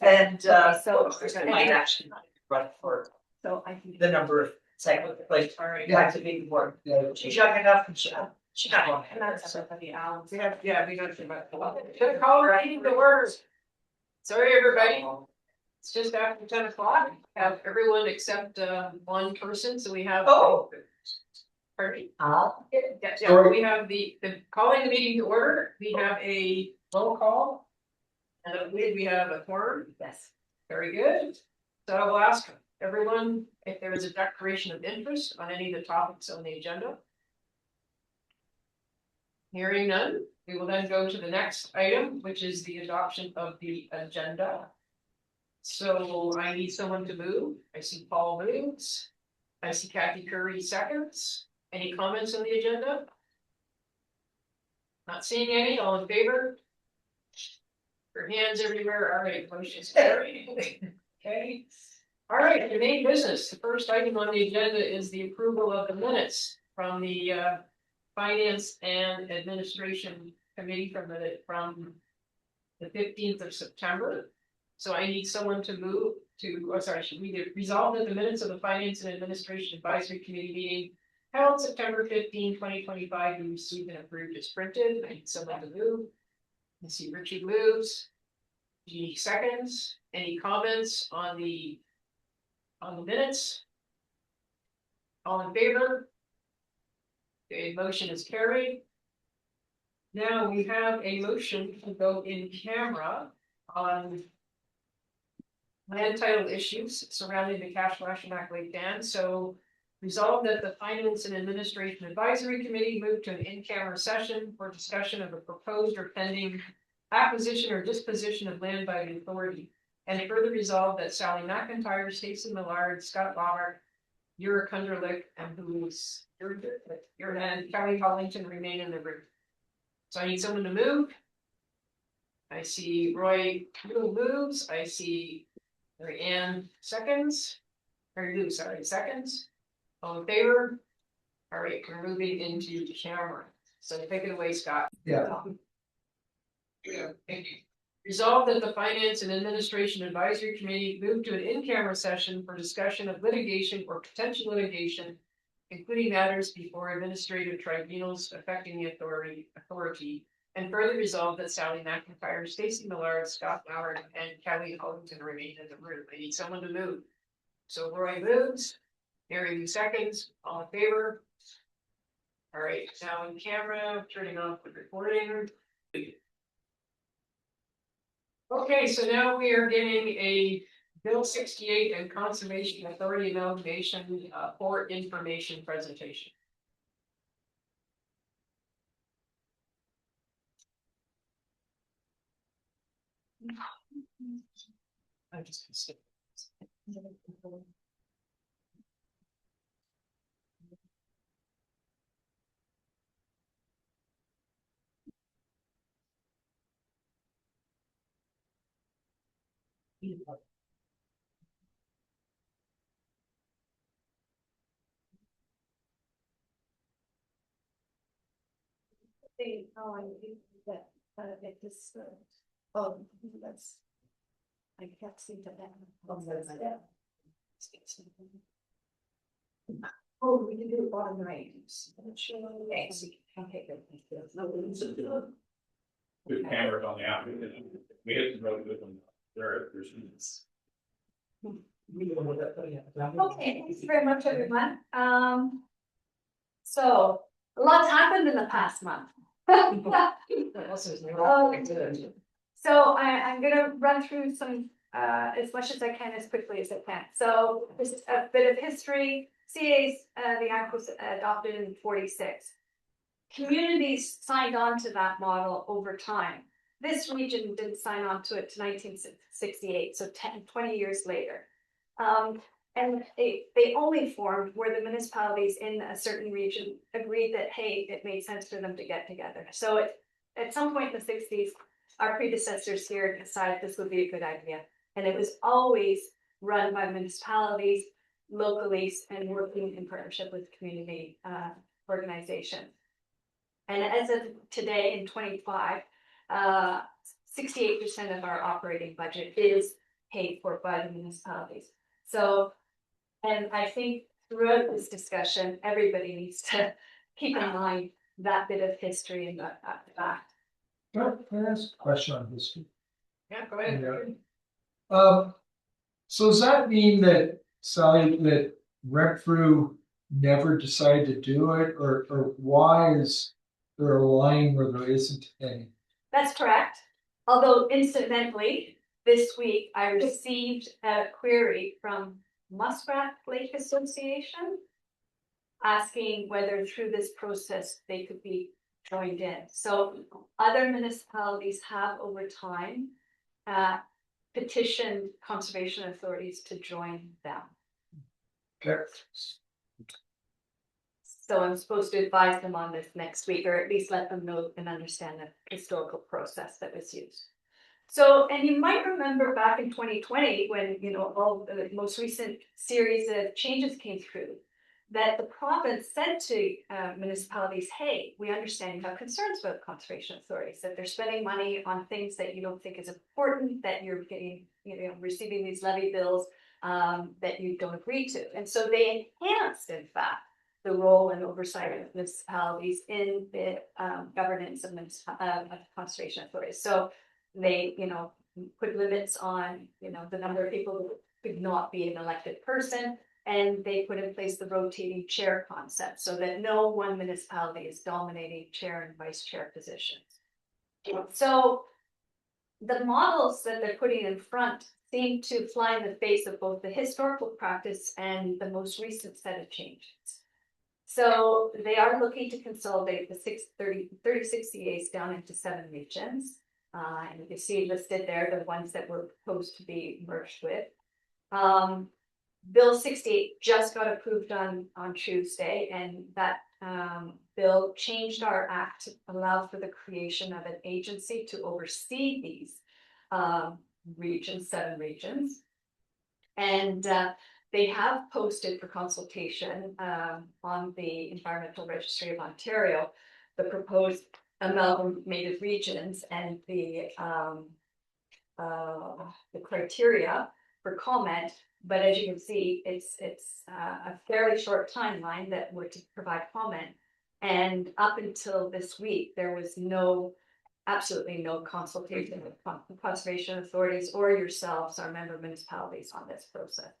And so might actually run for so I think the number of cycles. Like, you have to be more. She's young enough and she's not going. and that's everybody else. We got to call her meeting to order. Sorry, everybody. It's just after 10 o'clock. Have everyone except one person, so we have. Oh. Pardon? Sorry. We have the calling the meeting to order. We have a roll call. And I believe we have a quorum. Yes. Very good. So I will ask everyone if there is a declaration of interest on any of the topics on the agenda. Hearing none, we will then go to the next item, which is the adoption of the agenda. So I need someone to move. I see Paul moves. I see Kathy Curry seconds. Any comments on the agenda? Not seeing any. All in favor? Your hands everywhere. All right, motion's carried. Okay. All right, the main business. The first item on the agenda is the approval of the minutes from the Finance and Administration Committee from the 15th of September. So I need someone to move to, should we resolve that the minutes of the Finance and Administration Advisory Committee meeting held September 15, 2025 be received and approved as printed. I need someone to move. I see Richard moves. G seconds. Any comments on the minutes? All in favor? The motion is carried. Now we have a motion to go in camera on land title issues surrounding the Cache-Washtenaw Lake Dam. So resolved that the Finance and Administration Advisory Committee moved to an in-camera session for discussion of a proposed or pending acquisition or disposition of land by the authority. And further resolved that Sally McIntyre, Stacey Millard, Scott Lauer, Yura Kunderlich, and Kelly Hollington remain in the room. So I need someone to move. I see Roy moves. I see Mary Ann seconds. Mary Lou, sorry, seconds. All in favor? All right, we're moving into the camera. So take it away, Scott. Yeah. Thank you. Resolved that the Finance and Administration Advisory Committee move to an in-camera session for discussion of litigation or potential litigation, including matters before administrative tribunals affecting the authority, and further resolved that Sally McIntyre, Stacey Millard, Scott Lauer, and Kelly Hollington remain in the room. I need someone to move. So Roy moves. Mary Lou seconds. All in favor? All right, now in camera, turning off the recording. Okay, so now we are getting a Bill 68 and Conservation Authority amalgamation for information presentation. I'm just gonna skip this. Oh, I think that it is. Oh, that's. I can't see that. Oh, we can do it bottom right. Okay, good. Good cameras on the app. We hit the road with them. There's Okay, thanks very much, everyone. So a lot's happened in the past month. So I'm gonna run through some as much as I can, as quickly as I can. So this is a bit of history. CA's the Act was adopted in '46. Communities signed on to that model over time. This region didn't sign on to it to 1968, so 20 years later. And they only formed where the municipalities in a certain region agreed that, hey, it made sense for them to get together. So at some point in the 60s, our predecessors here decided this would be a good idea. And it was always run by municipalities, locally, and working in partnership with community organizations. And as of today in 25, 68% of our operating budget is paid for by the municipalities. So, and I think throughout this discussion, everybody needs to keep in mind that bit of history and that fact. Can I ask a question on history? Yeah, go ahead. Yeah. So does that mean that, Sally, that Renfrew never decided to do it, or why is there a line where there isn't any? That's correct. Although incidentally, this week I received a query from Muskrat Lake Association asking whether through this process they could be joined in. So other municipalities have over time petitioned conservation authorities to join them. Okay. So I'm supposed to advise them on this next week, or at least let them know and understand the historical process that was used. So, and you might remember back in 2020, when, you know, all the most recent series of changes came through, that the province said to municipalities, hey, we understand you have concerns about conservation authorities, that they're spending money on things that you don't think is important, that you're getting, you know, receiving these levy bills that you don't agree to. And so they enhanced, in fact, the role and oversight of municipalities in the governance of conservation authorities. So they, you know, put limits on, you know, the number of people who could not be an elected person, and they put in place the rotating chair concept so that no one municipality is dominating chair and vice chair positions. So the models that they're putting in front seem to fly in the face of both the historical practice and the most recent set of changes. So they are looking to consolidate the 36 CAs down into 7 regions. And you can see listed there the ones that were proposed to be merged with. Bill 68 just got approved on Tuesday, and that bill changed our act to allow for the creation of an agency to oversee these regions, 7 regions. And they have posted for consultation on the Environmental Registry of Ontario the proposed amalgamated regions and the criteria for comment. But as you can see, it's a fairly short timeline that would provide comment. And up until this week, there was absolutely no consultation with conservation authorities or yourselves, our member municipalities, on this process.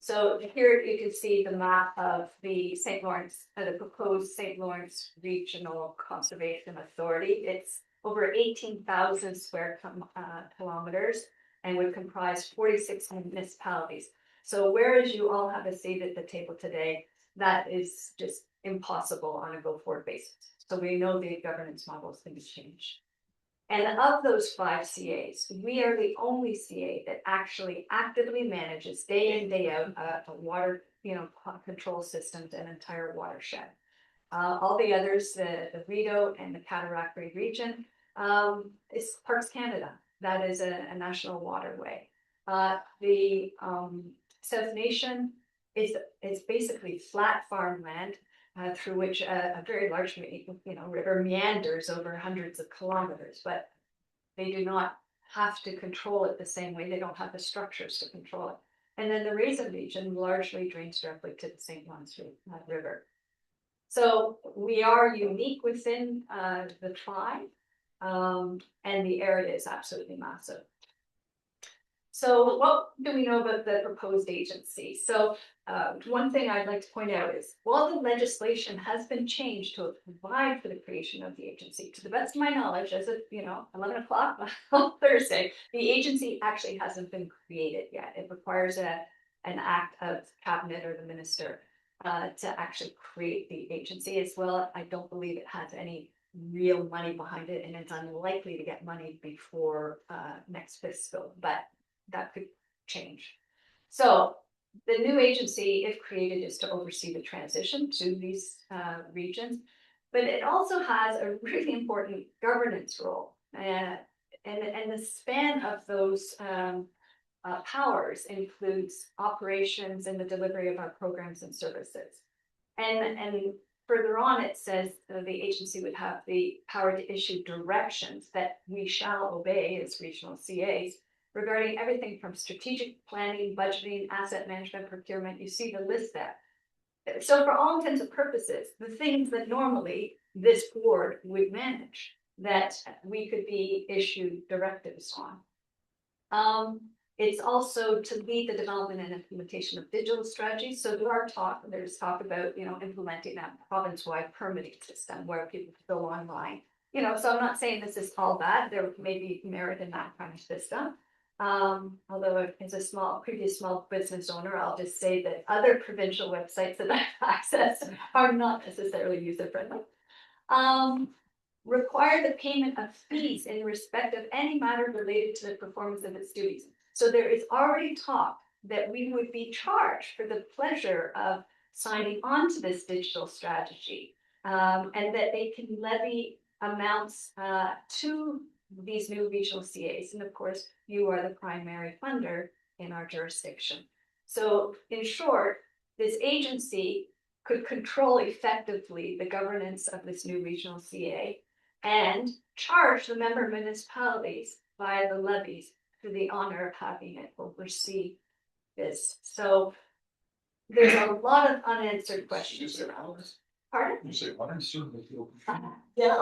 So here you can see the map of the St. Lawrence, the proposed St. Lawrence Regional Conservation Authority. It's over 18,000 square kilometers and would comprise 46 municipalities. So whereas you all have a seat at the table today, that is just impossible on a go-forward basis. So we know the governance model is going to change. And of those 5 CAs, we are the only CA that actually actively manages day in, day out a water, you know, control systems and entire watershed. All the others, the Rideau and the Cataract region, is Parks Canada. That is a national waterway. The South Nation is basically flat farmland through which a very large, you know, river meanders over hundreds of kilometers, but they do not have to control it the same way. They don't have the structures to control it. And then the Raisin region largely drains directly to the St. Lawrence River. So we are unique within the tribe, and the area is absolutely massive. So what do we know about the proposed agency? So one thing I'd like to point out is, while the legislation has been changed to provide for the creation of the agency, to the best of my knowledge, as of 11 o'clock on Thursday, the agency actually hasn't been created yet. It requires an act of cabinet or the minister to actually create the agency as well. I don't believe it has any real money behind it, and it's unlikely to get money before next fiscal, but that could change. So the new agency, if created, is to oversee the transition to these regions, but it also has a really important governance role. And the span of those powers includes operations and the delivery of our programs and services. And further on, it says the agency would have the power to issue directions that we shall obey as regional CAs regarding everything from strategic planning, budgeting, asset management, procurement. You see the list there. So for all intents and purposes, the things that normally this board would manage, that we could be issued directives on. It's also to lead the development and implementation of digital strategies. So there's talk about, implementing that province-wide permitting system where people can go online. So I'm not saying this is all bad. There may be merit in that kind of system. Although as a previous small business owner, I'll just say that other provincial websites that I've accessed are not necessarily user-friendly. Require the payment of fees in respect of any matter related to the performance of its duties. So there is already talk that we would be charged for the pleasure of signing on to this digital strategy, and that they can levy amounts to these new regional CAs. And of course, you are the primary funder in our jurisdiction. So in short, this agency could control effectively the governance of this new regional CA and charge the member municipalities via the levies for the honor of having it oversee this. So there's a lot of unanswered questions around this. Pardon? You say, what I'm certainly feel. Yeah.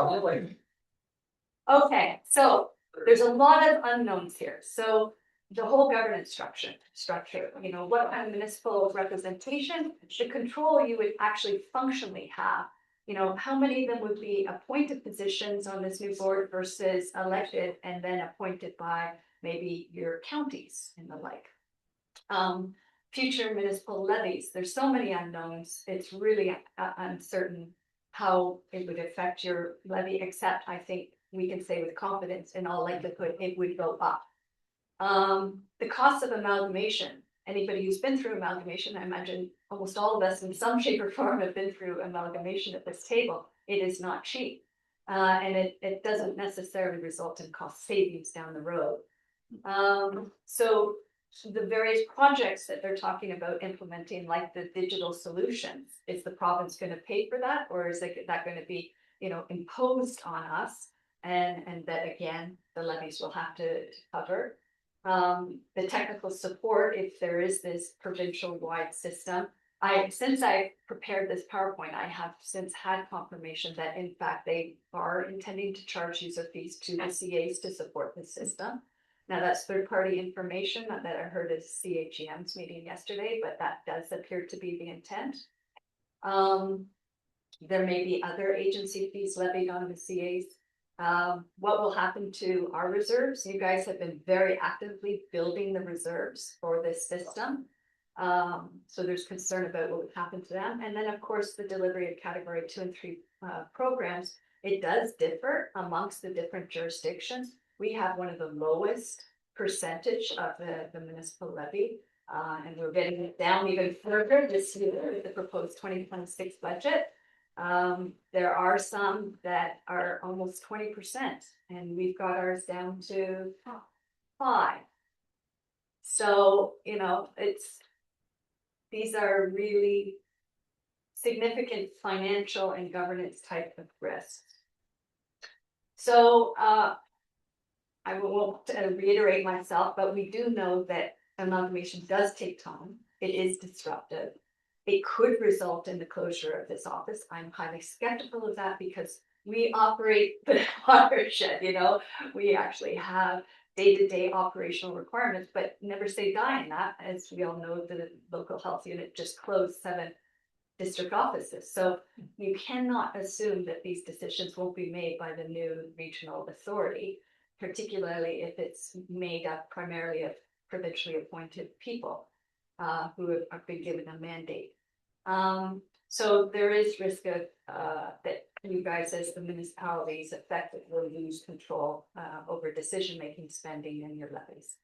Okay, so there's a lot of unknowns here. So the whole governance structure, what kind of municipal representation, the control you would actually functionally have, how many of them would be appointed positions on this new board versus elected and then appointed by maybe your counties and the like. Future municipal levies, there's so many unknowns. It's really uncertain how it would affect your levy, except I think we can say with confidence, in all likelihood, it would go up. The cost of amalgamation, anybody who's been through amalgamation, I imagine almost all of us in some shape or form have been through amalgamation at this table. It is not cheap. And it doesn't necessarily result in cost savings down the road. So the various projects that they're talking about implementing, like the digital solutions, is the province going to pay for that, or is that going to be, imposed on us? And that again, the levies will have to cover. The technical support, if there is this provincial-wide system. Since I prepared this PowerPoint, I have since had confirmation that in fact they are intending to charge user fees to the CAs to support the system. Now that's third-party information that I heard at CHEM's meeting yesterday, but that does appear to be the intent. There may be other agency fees levied on the CAs. What will happen to our reserves? You guys have been very actively building the reserves for this system. So there's concern about what would happen to them. And then of course, the delivery of category 2 and 3 programs, it does differ amongst the different jurisdictions. We have one of the lowest percentage of the municipal levy, and we're getting it down even further this year with the proposed 2026 budget. There are some that are almost 20%, and we've got ours down to 5%. So, these are really significant financial and governance type of risks. So, I won't reiterate myself, but we do know that amalgamation does take time. It is disruptive. It could result in the closure of this office. I'm highly skeptical of that because we operate the watershed, we actually have day-to-day operational requirements, but never say die in that. As we all know, the local health unit just closed 7 district offices. So you cannot assume that these decisions won't be made by the new regional authority, particularly if it's made up primarily of provincially appointed people who have been given a mandate. So there is risk of that you guys as the municipalities effectively lose control over decision-making, spending, and your levies.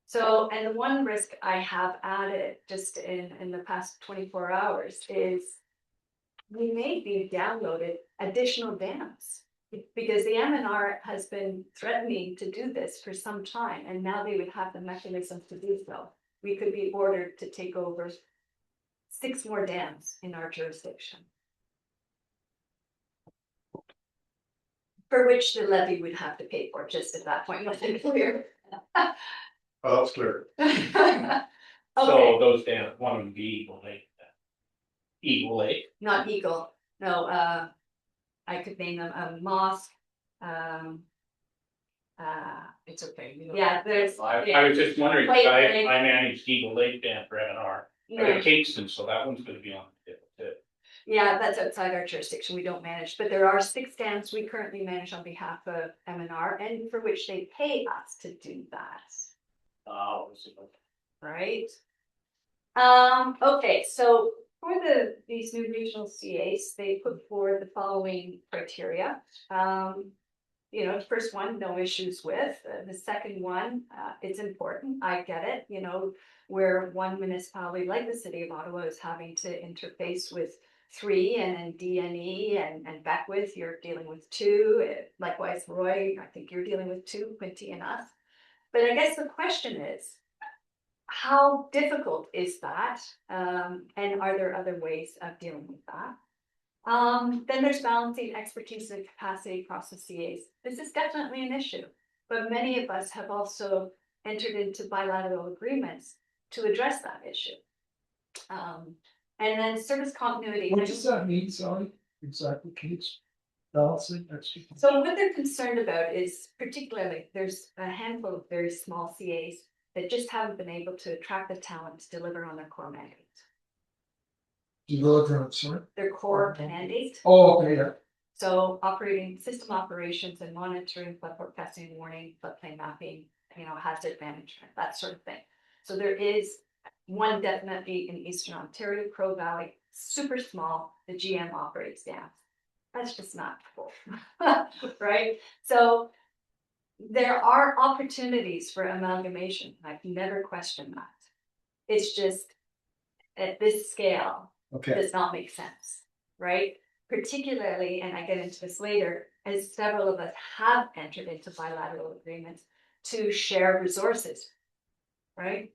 So, and the one risk I have added just in the past 24 hours is we may be downloaded additional dams because the MNR has been threatening to do this for some time, and now they would have the mechanism to do so. We could be ordered to take over 6 more dams in our jurisdiction. for which the levy would have to pay for, just at that point, let it clear. Oh, that's clear. Okay, So those dams, one of them be Eagle Lake. Eagle Lake. not Eagle, no, I could name them, Moss, It's okay. You know. yeah, there's. I was just wondering, 'cause Wait, I wait. managed Eagle Lake Dam for M&R. No. At Kingston, so that one's gonna be on the tip too. Yeah, that's outside our jurisdiction, we don't manage, but there are 6 dams we currently manage on behalf of M&R and for which they pay us to do that, Oh, right? Okay, so for these new regional CAs, they put forward the following criteria. You know, the first one, no issues with. The second one, it's important, I get it, you know, where one municipality like the city of Ottawa is having to interface with 3 and then DNE and Beckwith, you're dealing with 2. Likewise, Roy, I think you're dealing with 2, Quinty and us. But I guess the question is, how difficult is that? And are there other ways of dealing with that? Then there's balancing expertise and capacity across the CAs. This is definitely an issue, but many of us have also entered into bilateral agreements to address that issue. And then service continuity. What does that mean, Sally? Exactly, can you balancing extra? So what they're concerned about is particularly, there's a handful of very small CAs that just haven't been able to attract the talent to deliver on their core mandate. Deliver, I'm sorry. Their core mandate. Oh, okay, yeah. So operating system operations and monitoring, flood forecasting, warning, floodplain mapping, you know, hazard management, that sort of thing. So there is one definitely in Eastern Ontario, Crow Valley, super small, the GM operates dams. That's just not cool, right? So there are opportunities for amalgamation. I've never questioned that. It's just at this scale, Okay, does not make sense, right? Particularly, and I get into this later, as several of us have entered into bilateral agreements to share resources, right?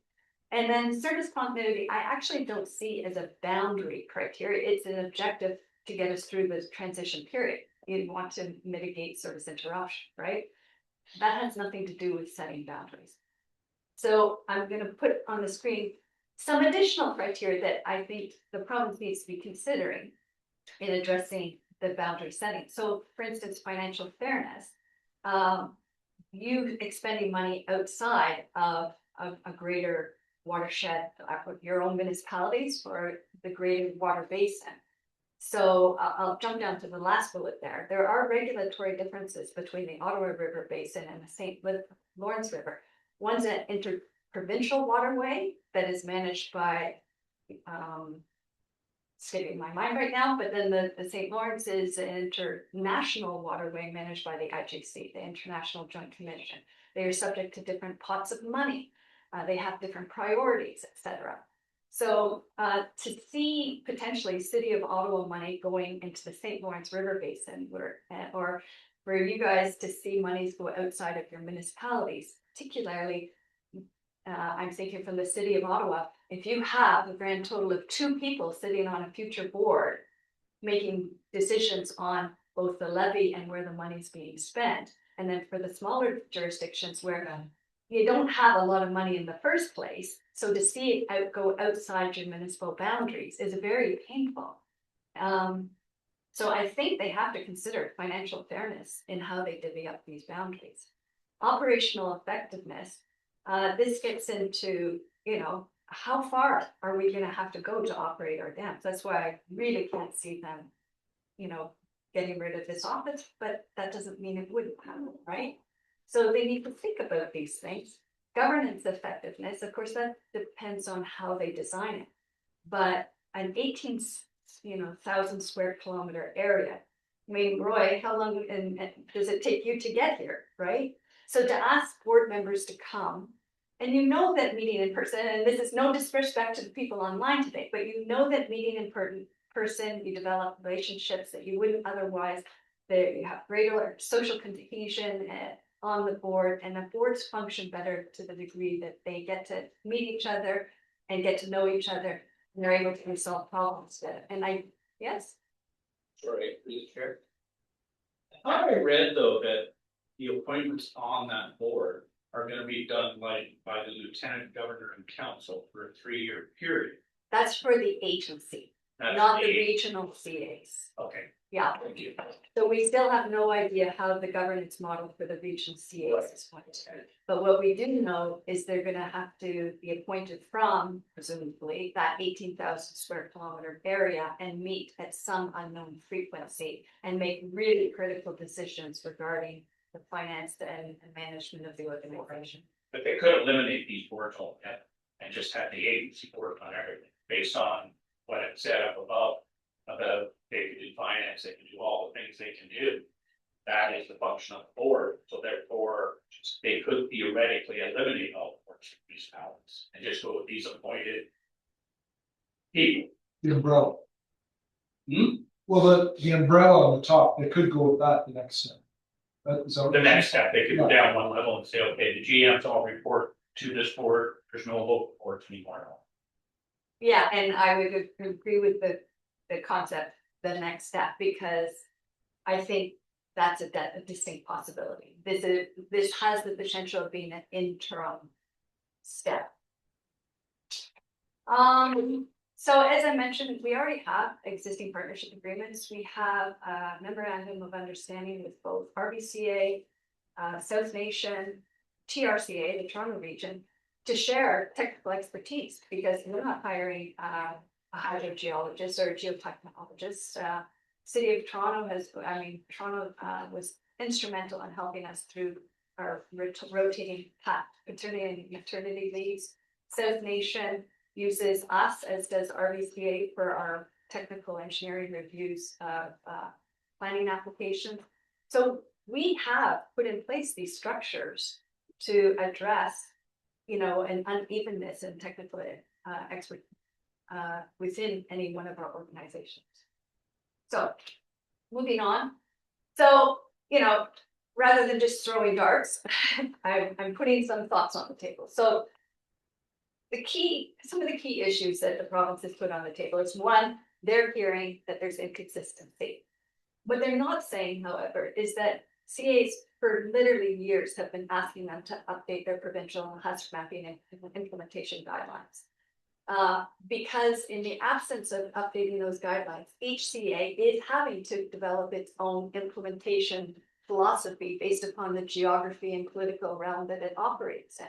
And then service continuity, I actually don't see as a boundary criteria. It's an objective to get us through this transition period. You want to mitigate service interruption, right? That has nothing to do with setting boundaries. So I'm going to put on the screen some additional criteria that I think the province needs to be considering in addressing the boundary setting. So for instance, financial fairness, you expending money outside of a greater watershed, your own municipalities or the greater water basin. So I'll jump down to the last bullet there. There are regulatory differences between the Ottawa River Basin and the St. Lawrence River. One's an interprovincial waterway that is managed by, skipping my mind right now, but then the St. Lawrence is an international waterway managed by the IJC, the International Joint Commission. They are subject to different pots of money. They have different priorities, etc. So to see potentially City of Ottawa money going into the St. Lawrence River Basin, or for you guys to see monies go outside of your municipalities, particularly, I'm thinking from the City of Ottawa, if you have a grand total of 2 people sitting on a future board, making decisions on both the levy and where the money's being spent, and then for the smaller jurisdictions where you don't have a lot of money in the first place, so to see it go outside your municipal boundaries is very painful. So I think they have to consider financial fairness in how they divvy up these boundaries. Operational effectiveness, this gets into, you know, how far are we going to have to go to operate our dams? That's why I really can't see them, you know, getting rid of this office, but that doesn't mean it wouldn't happen, right? So they need to think about these things. Governance effectiveness, of course, that depends on how they design it. But an 18,000 square kilometer area, I mean, Roy, how long and does it take you to get here, right? So to ask board members to come, and you know that meeting in person, and this is no disrespect to the people online today, but you know that meeting in person, you develop relationships that you wouldn't otherwise, that you have greater social cohesion on the board, and the boards function better to the degree that they get to meet each other and get to know each other, and they're able to solve problems. And yes. Sorry, please share. I read though that the appointments on that board are gonna be done like by the lieutenant governor and council for a 3-year period. That's for the agency, That's not the the- regional CAs. Okay, Yeah, thank you. so we still have no idea how the governance model for the regional CAs is going to. But what we do know is they're gonna have to be appointed from, presumably, that 18,000 square kilometer area and meet at some unknown frequency and make really critical decisions regarding the finance and management of the organization. But they could eliminate these boards altogether and just have the agency work on everything based on what it said up above. About they can do finance, they can do all the things they can do. That is the function of the board, so therefore they could theoretically eliminate all the boards from these powers and just go with these appointed people. The umbrella. Hmm? Well, the umbrella on the top, they could go with that the next step. So The next step, they could go down one level and say, okay, the GMs all report to this board, there's no local boards anymore. Yeah, and I would agree with the concept, the next step, because I think that's a distinct possibility. This has the potential of being an interim step. So as I mentioned, we already have existing partnership agreements. We have a memorandum of understanding with both RBCA, South Nation, TRCA, the Toronto region, to share technical expertise, because we're not hiring a hydrogeologist or a geotechnologist. City of Toronto Toronto was instrumental in helping us through our rotating paternity and maternity leaves. South Nation uses us, as does RBCA, for our technical engineering reviews of planning applications. So we have put in place these structures to address, an unevenness in technical expert within any one of our organizations. So moving on. So, rather than just throwing darts, I'm putting some thoughts on the table. So some of the key issues that the province has put on the table is, one, they're hearing that there's inconsistency. What they're not saying, however, is that CAs for literally years have been asking them to update their provincial hazard mapping and implementation guidelines. Because in the absence of updating those guidelines, each CA is having to develop its own implementation philosophy based upon the geography and political realm that it operates in.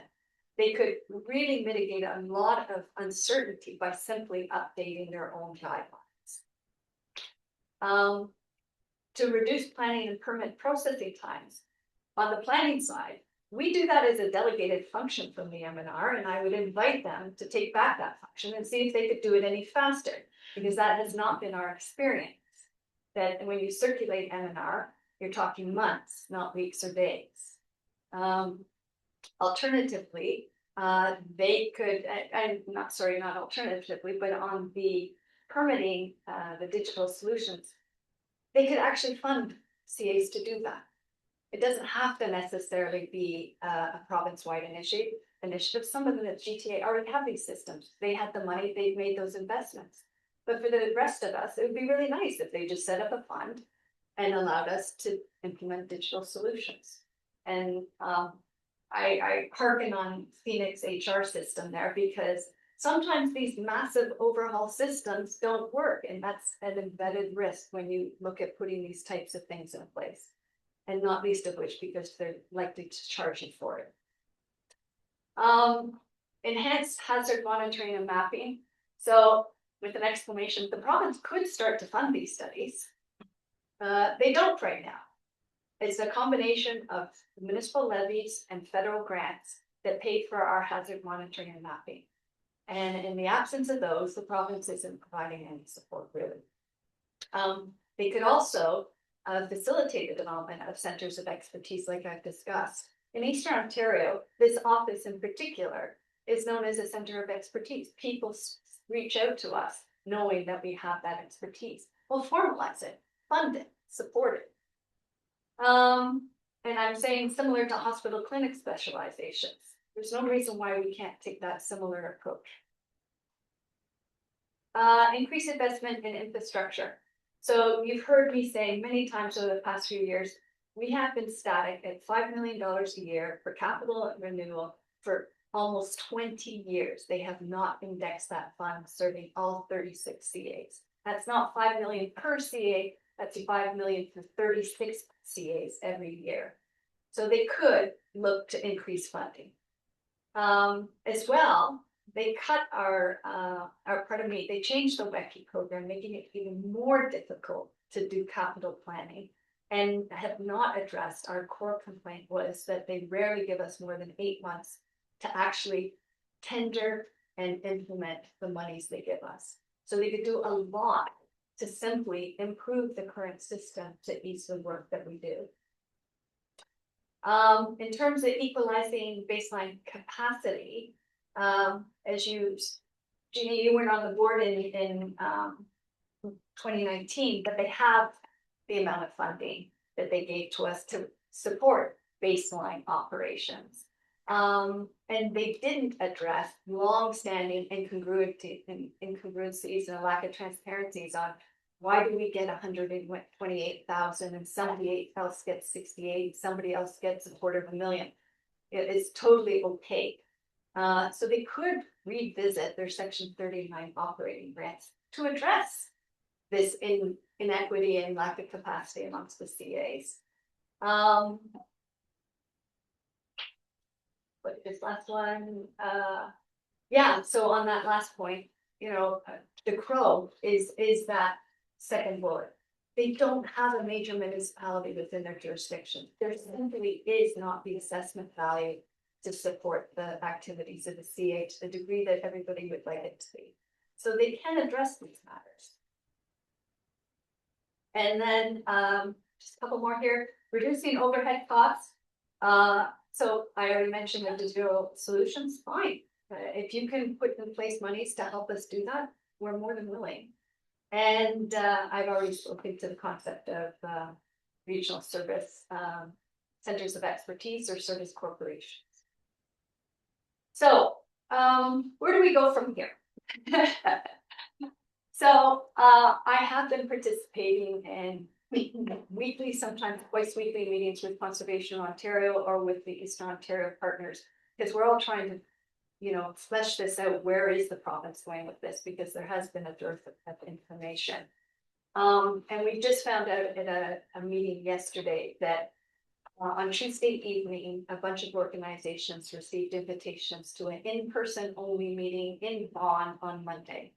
They could really mitigate a lot of uncertainty by simply updating their own guidelines. To reduce planning and permit processing times, on the planning side, we do that as a delegated function from the MNR, and I would invite them to take back that function and see if they could do it any faster, because that has not been our experience. That when you circulate MNR, you're talking months, not weeks or days. Alternatively, they could, not alternatively, but on the permitting, the digital solutions, they could actually fund CAs to do that. It doesn't have to necessarily be a province-wide initiative. Some of the GTA already have these systems. They had the money, they've made those investments. But for the rest of us, it would be really nice if they just set up a fund and allowed us to implement digital solutions. And I hearken on Phoenix HR system there, because sometimes these massive overhaul systems don't work, and that's an embedded risk when you look at putting these types of things in place. And not least of which because they're likely to charge you for it. Enhanced hazard monitoring and mapping. So with an exclamation, the province could start to fund these studies. They don't right now. It's a combination of municipal levies and federal grants that pay for our hazard monitoring and mapping. And in the absence of those, the province isn't providing any support really. They could also facilitate the development of centers of expertise like I've discussed. In Eastern Ontario, this office in particular is known as a center of expertise. People reach out to us knowing that we have that expertise. We'll formalize it, fund it, support it. And I'm saying similar to hospital clinic specializations. There's no reason why we can't take that similar approach. Increase investment in infrastructure. So you've heard me say many times over the past few years, we have been static at $5 million a year for capital renewal for almost 20 years. They have not indexed that fund serving all 36 CAs. That's not 5 million per CA, that's 5 million for 36 CAs every year. So they could look to increase funding. As well, they cut they changed the WECI program, making it even more difficult to do capital planning, and have not addressed our core complaint was that they rarely give us more than 8 months to actually tender and implement the monies they give us. So they could do a lot to simply improve the current system to ease the work that we do. In terms of equalizing baseline capacity, as Jeannie, you weren't on the board in 2019, but they have the amount of funding that they gave to us to support baseline operations. And they didn't address long-standing incongruencies and a lack of transparencies on why do we get 128,000 and somebody else gets 68, somebody else gets $250,000. It is totally opaque. So they could revisit their Section 39 operating grants to address this inequity and lack of capacity amongst the CAs. But this last one, yeah, so on that last point, the Crow is that second bullet. They don't have a major municipality within their jurisdiction. There simply is not the assessment value to support the activities of the CA to the degree that everybody would like it to be. So they can address these matters. And then just a couple more here, reducing overhead costs. So I already mentioned the digital solutions, fine. If you can put in place monies to help us do that, we're more than willing. And I've already spoken to the concept of regional service centers of expertise or service corporations. So where do we go from here? So I have been participating in weekly, sometimes twice weekly meetings with Conservation Ontario or with the Eastern Ontario partners, because we're all trying to, flesh this out. Where is the province going with this? Because there has been a dearth of information. And we just found out at a meeting yesterday that on Tuesday evening, a bunch of organizations received invitations to an in-person only meeting in Vaughan on Monday.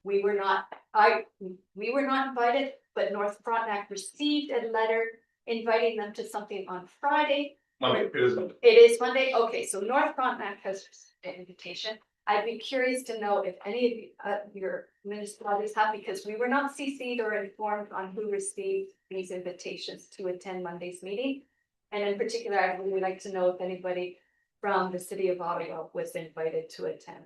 We were not invited, but North Frontenac received a letter inviting them to something on Friday. Monday, it is Monday. It is Monday. Okay, so North Frontenac has an invitation. I'd be curious to know if any of your municipalities have, because we were not CC'd or informed on who received these invitations to attend Monday's meeting. And in particular, I would like to know if anybody from the city of Ottawa was invited to attend.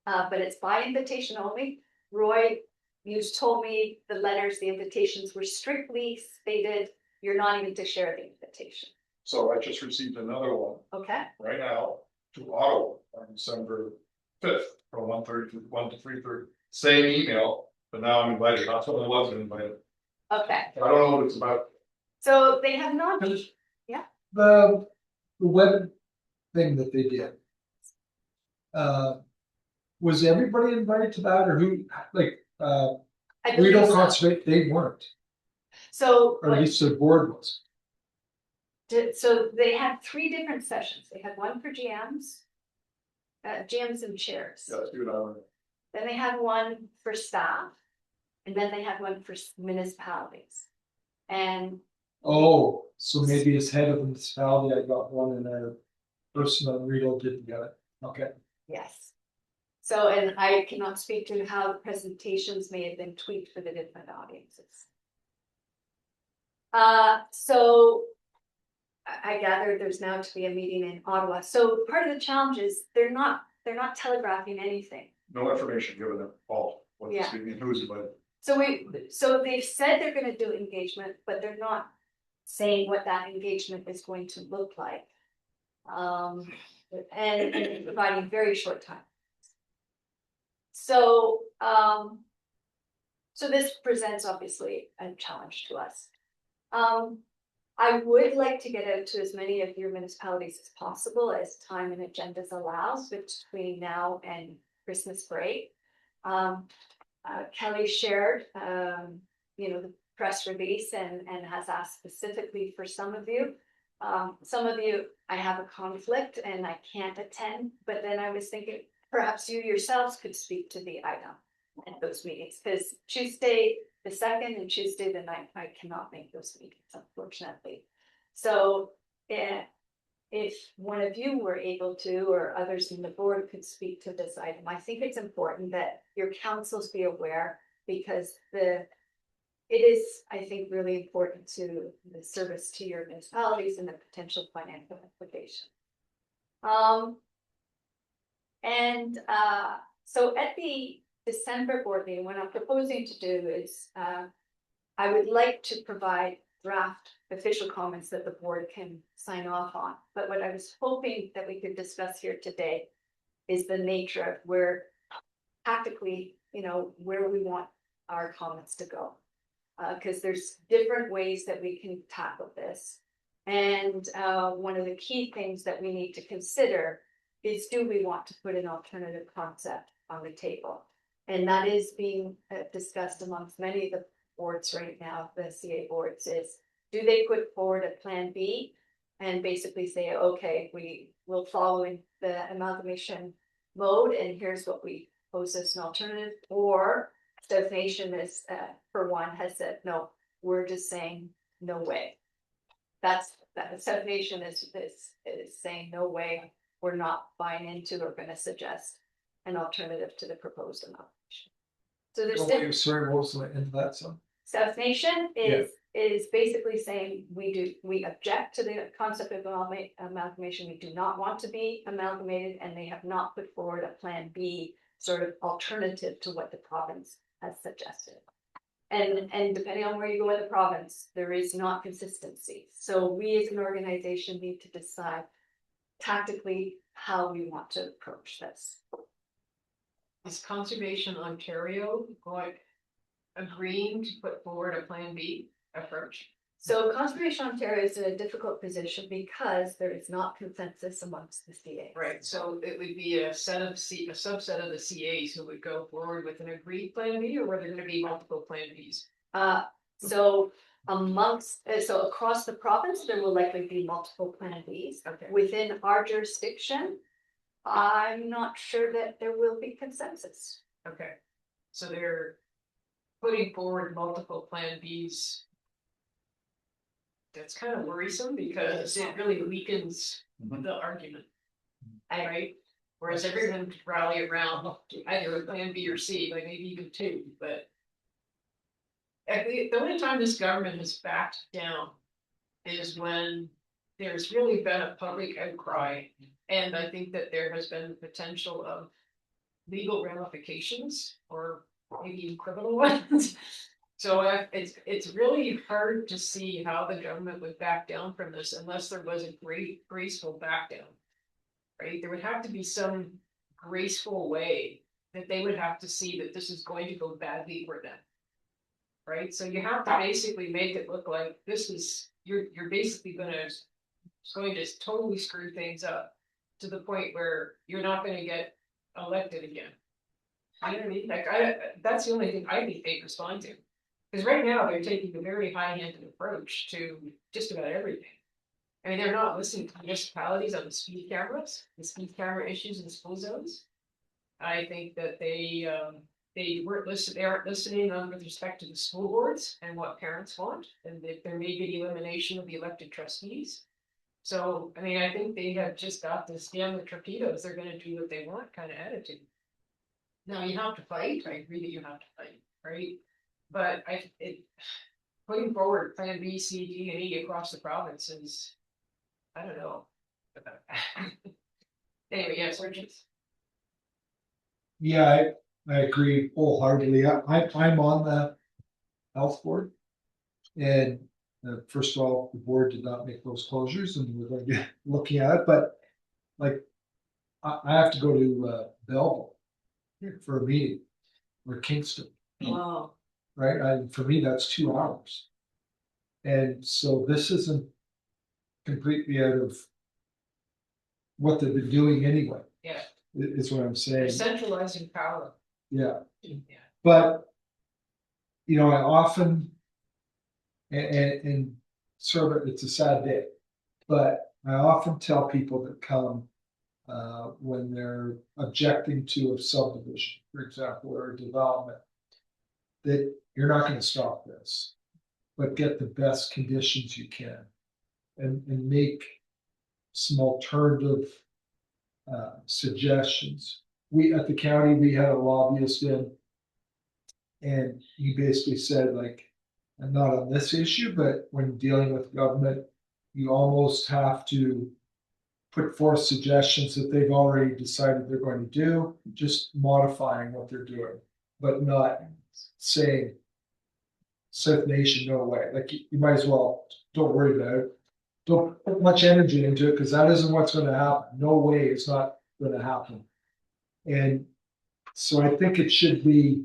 But it's by invitation only. Roy, you told me the letters, the invitations were strictly stated, you're not even to share the invitation. So I just received another one Okay. right now to Ottawa on December 5th from 1:30 to 1 to 3:30. Same email, but now I'm invited. That's what I wasn't invited. Okay. I don't know what it's about. So they have not. The web thing that they did. Was everybody invited to that, or who, like, I we don't believe so. concentrate, they weren't, So, or at least the board was. so they had 3 different sessions. They had one for GMs, GMs and chairs. Yeah, dude, I don't know. Then they had one for staff, and then they had one for municipalities. And Oh, so maybe as head of the municipality, I got one and a person on Rideau didn't get it, okay. yes. So, and I cannot speak to how the presentations may have been tweaked for the different audiences. So I gather there's now to be a meeting in Ottawa. So part of the challenge is they're not telegraphing anything. No information given at all. What's Yeah. speaking, who's invited? So they've said they're going to do engagement, but they're not saying what that engagement is going to look like. And providing very short time. So, so this presents obviously a challenge to us. I would like to get out to as many of your municipalities as possible as time and agendas allows between now and Christmas break. Kelly shared, the press release and has asked specifically for some of you. Some of you, I have a conflict and I can't attend, but then I was thinking perhaps you yourselves could speak to the item at those meetings, because Tuesday the 2nd and Tuesday the 9th, I cannot make those meetings, unfortunately. So if one of you were able to, or others in the board could speak to this item, I think it's important that your councils be aware, because it is, I think, really important to the service to your municipalities and the potential financial implication. So at the December board meeting, what I'm proposing to do is, I would like to provide draft official comments that the board can sign off on. But what I was hoping that we could discuss here today is the nature of where tactically, where we want our comments to go. Because there's different ways that we can tackle this. And one of the key things that we need to consider is, do we want to put an alternative concept on the table? And that is being discussed amongst many of the boards right now, the CA boards, is, do they put forward a plan B and basically say, okay, we will follow in the amalgamation mode and here's what we pose as an alternative? Or South Nation is, for one, has said, no, we're just saying no way. That South Nation is saying no way, we're not buying into or going to suggest an alternative to the proposed amalgamation. So there's different. Sorry, what was the end of that song? South Nation is basically saying we object to the concept of amalgamation. We do not want to be amalgamated, and they have not put forward a plan B sort of alternative to what the province has suggested. And depending on where you go in the province, there is not consistency. So we as an organization need to decide tactically how we want to approach this. Is Conservation Ontario agreeing to put forward a plan B approach? So Conservation Ontario is in a difficult position because there is not consensus amongst the CA. Right, so it would be a subset of the CAs who would go forward with an agreed plan B, or were there going to be multiple plan Bs? So across the province, there will likely be multiple plan Bs. Okay. Within our jurisdiction, I'm not sure that there will be consensus. Okay, so they're putting forward multiple plan Bs. That's kind of worrisome because it really weakens the argument. Right? Whereas everyone could rally around either a plan B or C, like maybe even two, but the only time this government has backed down is when there's really been a public outcry. And I think that there has been the potential of legal ramifications or maybe criminal ones. So it's really hard to see how the government would back down from this unless there was a great graceful back down, right? There would have to be some graceful way that they would have to see that this is going to go badly for them, right? So you have to basically make it look like this is, you're basically going to totally screw things up to the point where you're not going to get elected again. You know what I mean? Like that's the only thing I think they respond to. Because right now they're taking a very high-handed approach to just about everything. I mean, they're not listening to municipalities on the speed cameras, the speed camera issues in school zones. I think that they aren't listening on with respect to the school boards and what parents want, and that there may be elimination of the elected trustees. So, I mean, I think they have just got this damn the torpedoes, they're gonna do what they want kind of attitude. Now you have to fight, I agree that you have to fight, right? But putting forward plan B, C, D, and E across the province is, I don't know. Anyway, yes, Richard. Yeah, I agree wholeheartedly. I'm on the health board. And first of all, the board did not make those closures and we're going to be looking at it, but like, I have to go to Belleville for a meeting or Kingston. Wow. Right, for me, that's 2 hours. And so this isn't completely out of what they've been doing anyway, Yeah, is what I'm they're saying. centralizing power. Yeah, Yeah. but, I often, and sort of, it's a sad day, but I often tell people that come, when they're objecting to a subdivision, for example, or a development, that you're not gonna stop this, but get the best conditions you can. And make some alternative, suggestions. We, at the county, we had a lobbyist in. And he basically said, like, and not on this issue, but when dealing with government, you almost have to put forth suggestions that they've already decided they're going to do, just modifying what they're doing, but not saying, South Nation, no way. Like, you might as well, don't worry about it. Don't put much energy into it, because that isn't what's gonna happen. No way, it's not gonna happen. And so I think it should be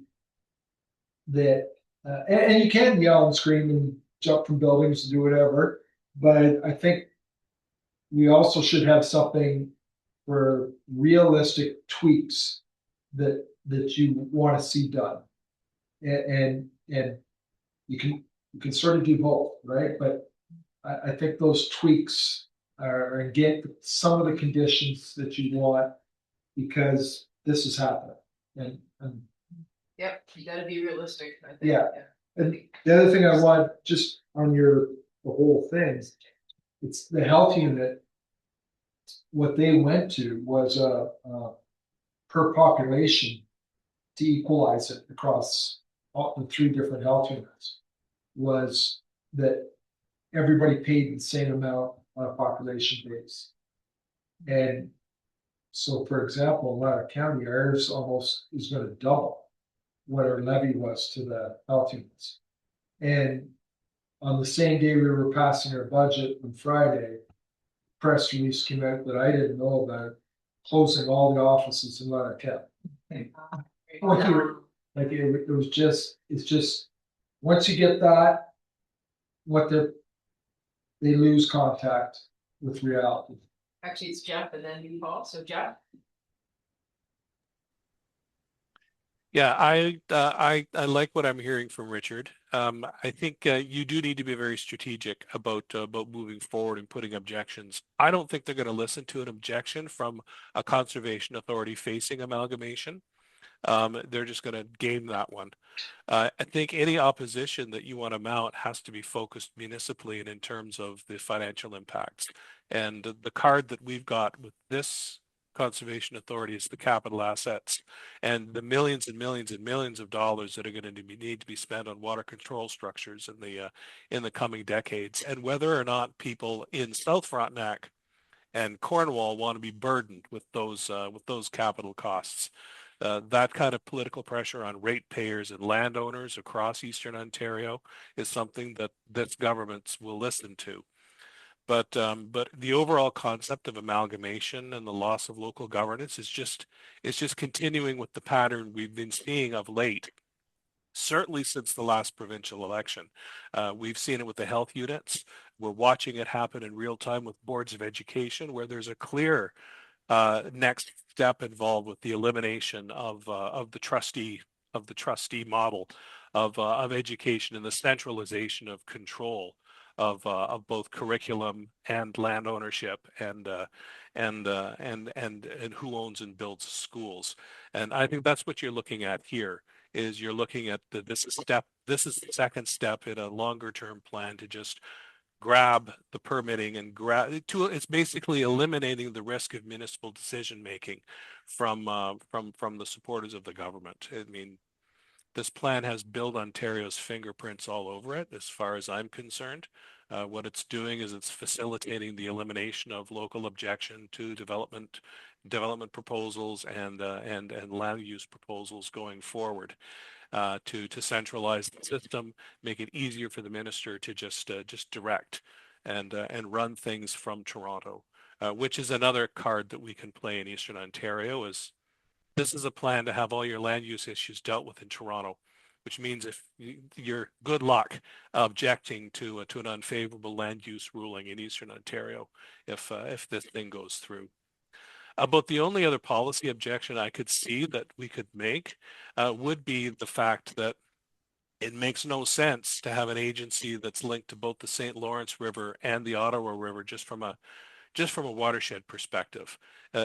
that, and you can yell and scream and jump from buildings and do whatever, but I think we also should have something for realistic tweaks that you want to see done. And you can sort of do both, right? But I think those tweaks are, and get some of the conditions that you want, because this is happening. And Yep, you gotta be realistic, I think. Yeah. And the other thing I want, just on the whole thing, it's the health unit. What they went to was per population to equalize it across all the three different health units. Was that everybody paid the same amount on a population base. And so, for example, in Ladder County, ours almost is gonna double what our levy was to the health units. And on the same day we were passing our budget on Friday, press release came out that I didn't know about, closing all the offices in Ladder County. Like, it was just, it's just, once you get that, what they lose contact with reality. Actually, it's Jeff and then you, Paul, so Jeff? Yeah, I like what I'm hearing from Richard. I think you do need to be very strategic about moving forward and putting objections. I don't think they're going to listen to an objection from a conservation authority facing amalgamation. They're just going to game that one. I think any opposition that you want to mount has to be focused municipally and in terms of the financial impacts. And the card that we've got with this conservation authority is the capital assets and the millions and millions and millions of dollars that are going to need to be spent on water control structures in the coming decades. And whether or not people in South Frontenac and Cornwall want to be burdened with those capital costs. That kind of political pressure on ratepayers and landowners across Eastern Ontario is something that this governments will listen to. But the overall concept of amalgamation and the loss of local governance is just continuing with the pattern we've been seeing of late. Certainly since the last provincial election. We've seen it with the health units. We're watching it happen in real time with boards of education, where there's a clear next step involved with the elimination of the trustee model of education and the centralization of control of both curriculum and land ownership and who owns and builds schools. And I think that's what you're looking at here. Is you're looking at this is the second step in a longer term plan to just grab the permitting and it's basically eliminating the risk of municipal decision making from the supporters of the government. I mean, this plan has Build Ontario's fingerprints all over it, as far as I'm concerned. What it's doing is it's facilitating the elimination of local objection to development proposals and land use proposals going forward. To centralize the system, make it easier for the minister to just direct and run things from Toronto, which is another card that we can play in Eastern Ontario. Is this is a plan to have all your land use issues dealt with in Toronto. which means if you're good luck objecting to an unfavorable land use ruling in Eastern Ontario if this thing goes through. But the only other policy objection I could see that we could make would be the fact that it makes no sense to have an agency that's linked to both the St. Lawrence River and the Ottawa River just from a watershed perspective.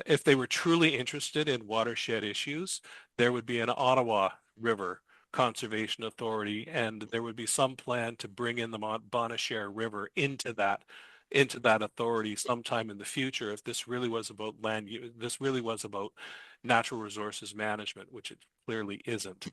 If they were truly interested in watershed issues, there would be an Ottawa River Conservation Authority, and there would be some plan to bring in the Bonnechere River into that authority sometime in the future if this really was about land use, this really was about natural resources management, which it clearly isn't.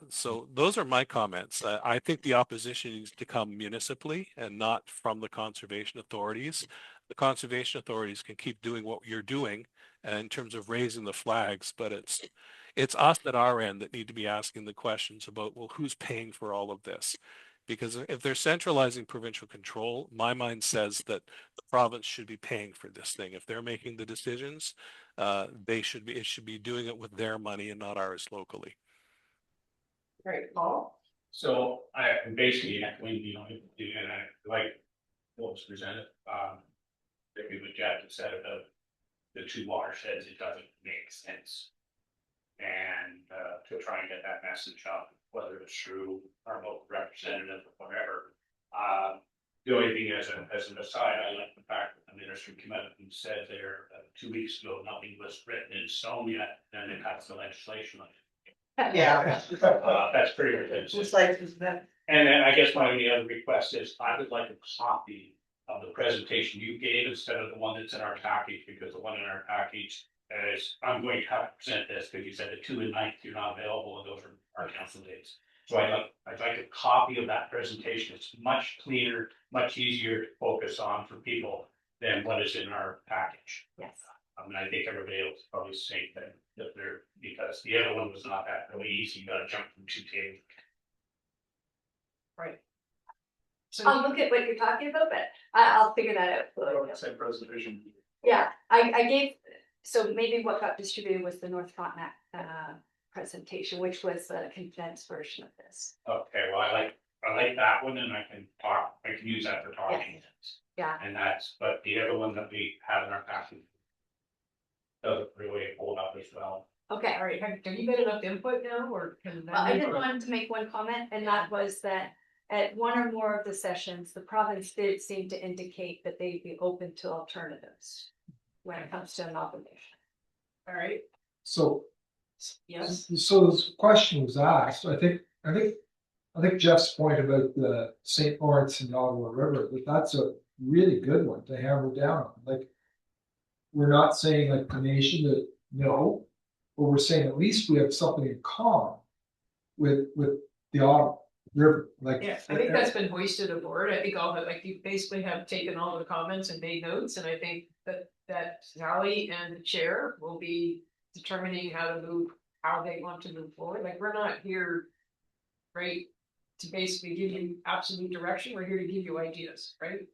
So those are my comments. I think the opposition needs to come municipally and not from the conservation authorities. The conservation authorities can keep doing what you're doing in terms of raising the flags, but it's us at our end that need to be asking the questions about, well, who's paying for all of this? Because if they're centralizing provincial control, my mind says that the province should be paying for this thing. If they're making the decisions, it should be doing it with their money and not ours locally. Right, Paul? So I'm basically echoing, and I like what was presented, maybe what Jack had said about the two watersheds, it doesn't make sense. And to try and get that message out, whether it's through our local representative or whatever. The only thing as an aside, I like the fact that the minister came out and said there 2 weeks ago, nothing was written in stone yet, and it passed the legislation on it. Yeah. That's pretty ridiculous. Just like, that. And then I guess my only other request is I would like a copy of the presentation you gave instead of the one that's in our package, because the one in our package is, I'm going to have to present this because you said the 2 and 9th you're not available and those are our council dates. So I'd like a copy of that presentation. It's much cleaner, much easier to focus on for people than what is in our package. Yes. I mean, I think everybody else is probably the same thing, because the other one was not that really easy. You gotta jump from 2 tables. Right. I'll So, look at what you're talking about, but I'll figure that out. Same presentation. Yeah, I gave, so maybe what got distributed was the North Frontenac presentation, which was the condensed version of this. Okay, well, I like that one, and I can use that for talking. Yeah. And but the other one that we have in our package doesn't really hold up as well. Okay. all right, have you got enough input now, or can Well, I that? just wanted to make one comment, and that was that at one or more of the sessions, the province did seem to indicate that they'd be open to alternatives when it comes to an obligation. All right, So, yes, so this question was asked, I think Jeff's point about the St. Lawrence and Ottawa River, that's a really good one to hammer down on. Like, we're not saying like the nation that no, but we're saying at least we have something in common with the Ottawa River. Like, yeah, I think that's been hoisted aboard. I think all that, like, you basically have taken all the comments and made notes, and I think that Sally and the chair will be determining how they want to move forward. Like, we're not here, right, to basically give you absolute direction. We're here to give you ideas, right?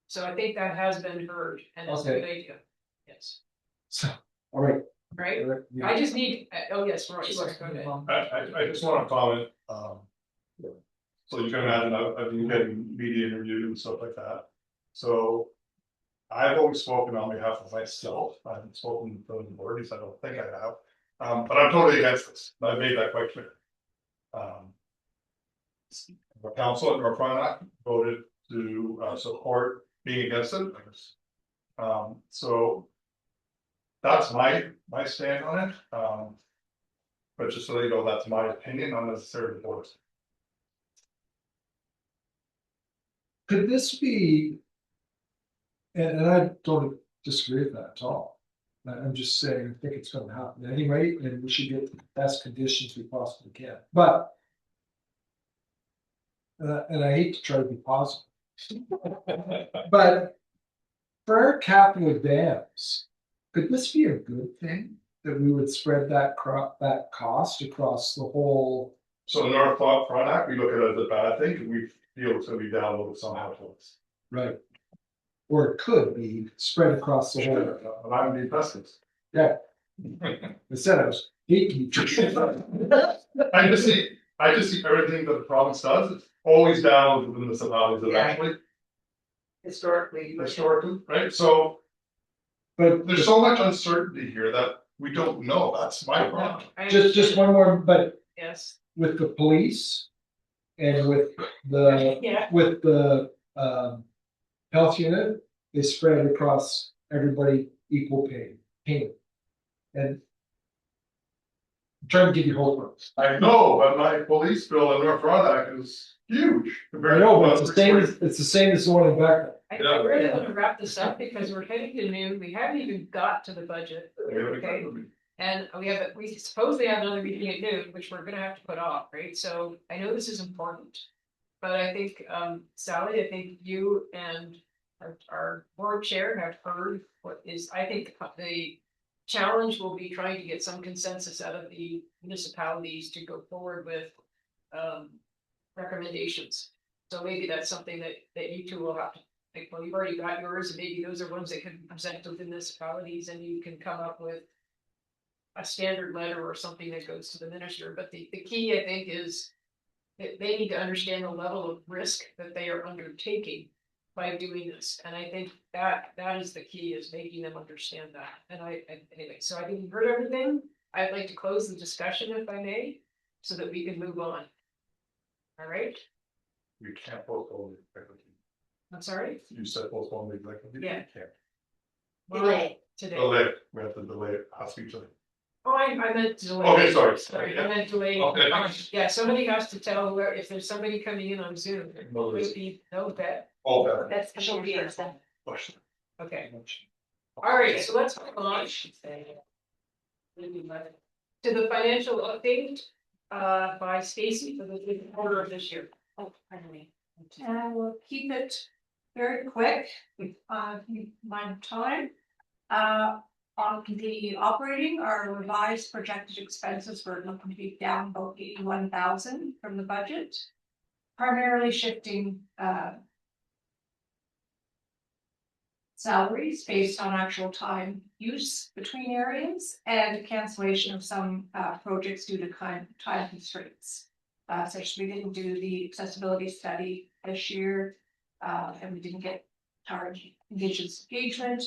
So I think that has been heard, and it's a good idea. Yes, so, all right. right? Yeah. I just need, oh, yes, Roy, go ahead. I just want to comment, so you can imagine, I've been getting media interviews and stuff like that. So I've always spoken on behalf of myself. I haven't spoken for the board, at least I don't think I have. But I'm totally against this. I've made that quite clear. The council at North Frontenac voted to support being against it. So that's my stand on it. But just so you know, that's my opinion, not necessarily the board's. Could this be, and I don't disagree with that at all. I'm just saying, I think it's gonna happen anyway, and we should get the best conditions we possibly can, but. And I hate to try to be positive. But for our capital dams, could this be a good thing? That we would spread that cost across the whole. So North Frontenac, we look at it as a bad thing, and we feel it's gonna be downloaded somehow to us. Right. Or it could be spread across the whole. And I'm the pessimist. Yeah. Instead I was hating. I just see, I just see everything that the province does, it's always down to the municipalities Yeah. eventually, Historically. historically, right? So But there's so much uncertainty here that we don't know, that's my problem. I just understand. one more, but Yes, with the police and with the, yeah, with the, health unit, is spread across everybody equal payment. And I'm trying to give you hope. I know, but my police bill in North Frontenac is huge. I compared know, to but it's the same, it's the same as the one in Beckman. I Yeah. really want to wrap this up because we're heading to noon, we haven't even got to the budget. Okay. And we supposedly have another meeting at noon, which we're gonna have to put off, right? So I know this is important. But I think, Sally, I think you and our board chair have heard what is, I think the challenge will be trying to get some consensus out of the municipalities to go forward with recommendations. So maybe that's something that you two will have to, like, well, you've already got yours, and maybe those are ones that can present to the municipalities and you can come up with a standard letter or something that goes to the minister. But the key, I think, is that they need to understand the level of risk that they are undertaking by doing this. And I think that is the key, is making them understand that. And anyway, so I think you've heard everything. I'd like to close the discussion if I may, so that we can move on. All right, You can't postpone the executive. I'm sorry. You said postpone the executive. Yeah. You can't. Well, today. Delay, we have to delay it, has to be today. Oh, I meant delay. Okay, sorry. Sorry, I meant delay. Okay. Yeah, somebody has to tell whoever, if there's somebody coming in on Zoom, it No, would be no bet. Oh, better. That's Commissioner then. Okay. All right, so let's move on. To the financial update, by Stacy for the quarter of this year. Oh, pardon me. And I will keep it very quick, my time. On the operating, our revised projected expenses were looking to be down about 81,000 from the budget. Primarily shifting, salaries based on actual time use between areas and cancellation of some, projects due to time constraints. Such as we didn't do the accessibility study this year, and we didn't get our indigenous engagement,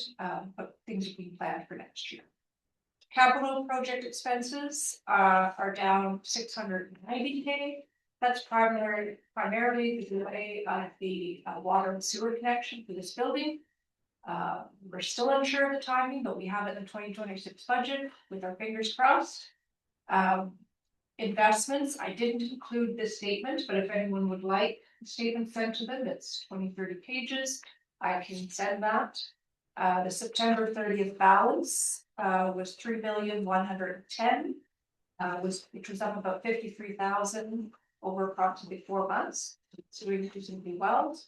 but things are being planned for next year. Capital project expenses are down 690K. That's primarily the delay of the water and sewer connection for this building. We're still unsure of the timing, but we have it in the 2026 budget with our fingers crossed. Investments, I didn't include this statement, but if anyone would like the statement sent to them, it's 20-30 pages. I can send that. The September 30th balance was 3,110,000, which was up about 53,000 over approximately 4 months. So doing reasonably well.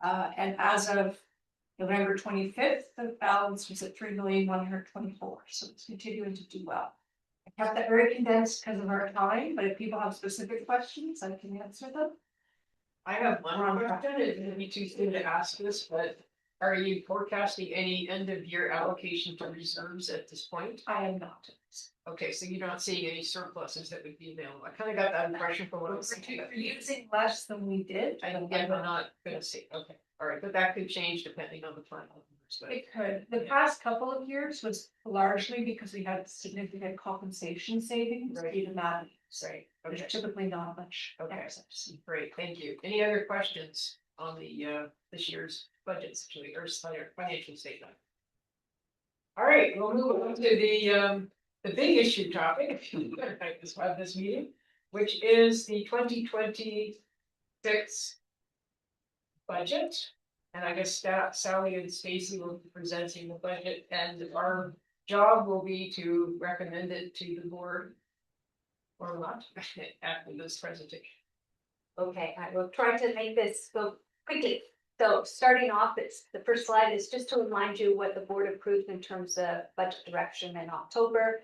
And as of November 25th, the balance was at 3,124,000. So it's continuing to do well. I kept that very condensed because of our time, but if people have specific questions, I can answer them. I have one question, it may be too soon to ask this, but are you forecasting any end of year allocation to reserves at this point? I am not. Okay, so you're not seeing any surpluses that would be available. I kind of got that impression from what I was saying. We're using less than we did. I'm not gonna see, okay, all right, but that could change depending on the final numbers, but It could. The past couple of years was largely because we had significant compensation savings, Right. even that, right, there's okay, typically not much. Okay. excess. great, thank you. Any other questions on the this year's budget situation or financial statement? All right, we'll move on to the big issue topic, if you like this meeting, which is the 2026 budget. And I guess Sally and Stacy will be presenting the budget, and our job will be to recommend it to the board or not after this presentation. Okay, I will try to make this go quickly. So starting off, it's the first slide is just to remind you what the board approved in terms of budget direction in October.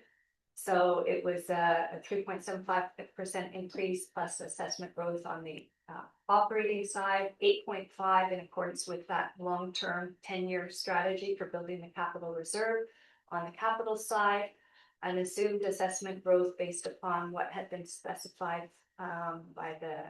So it was a 3.75% increase plus assessment growth on the operating side, 8.5 in accordance with that long-term 10-year strategy for building the capital reserve on the capital side. an assumed assessment growth based upon what had been specified by the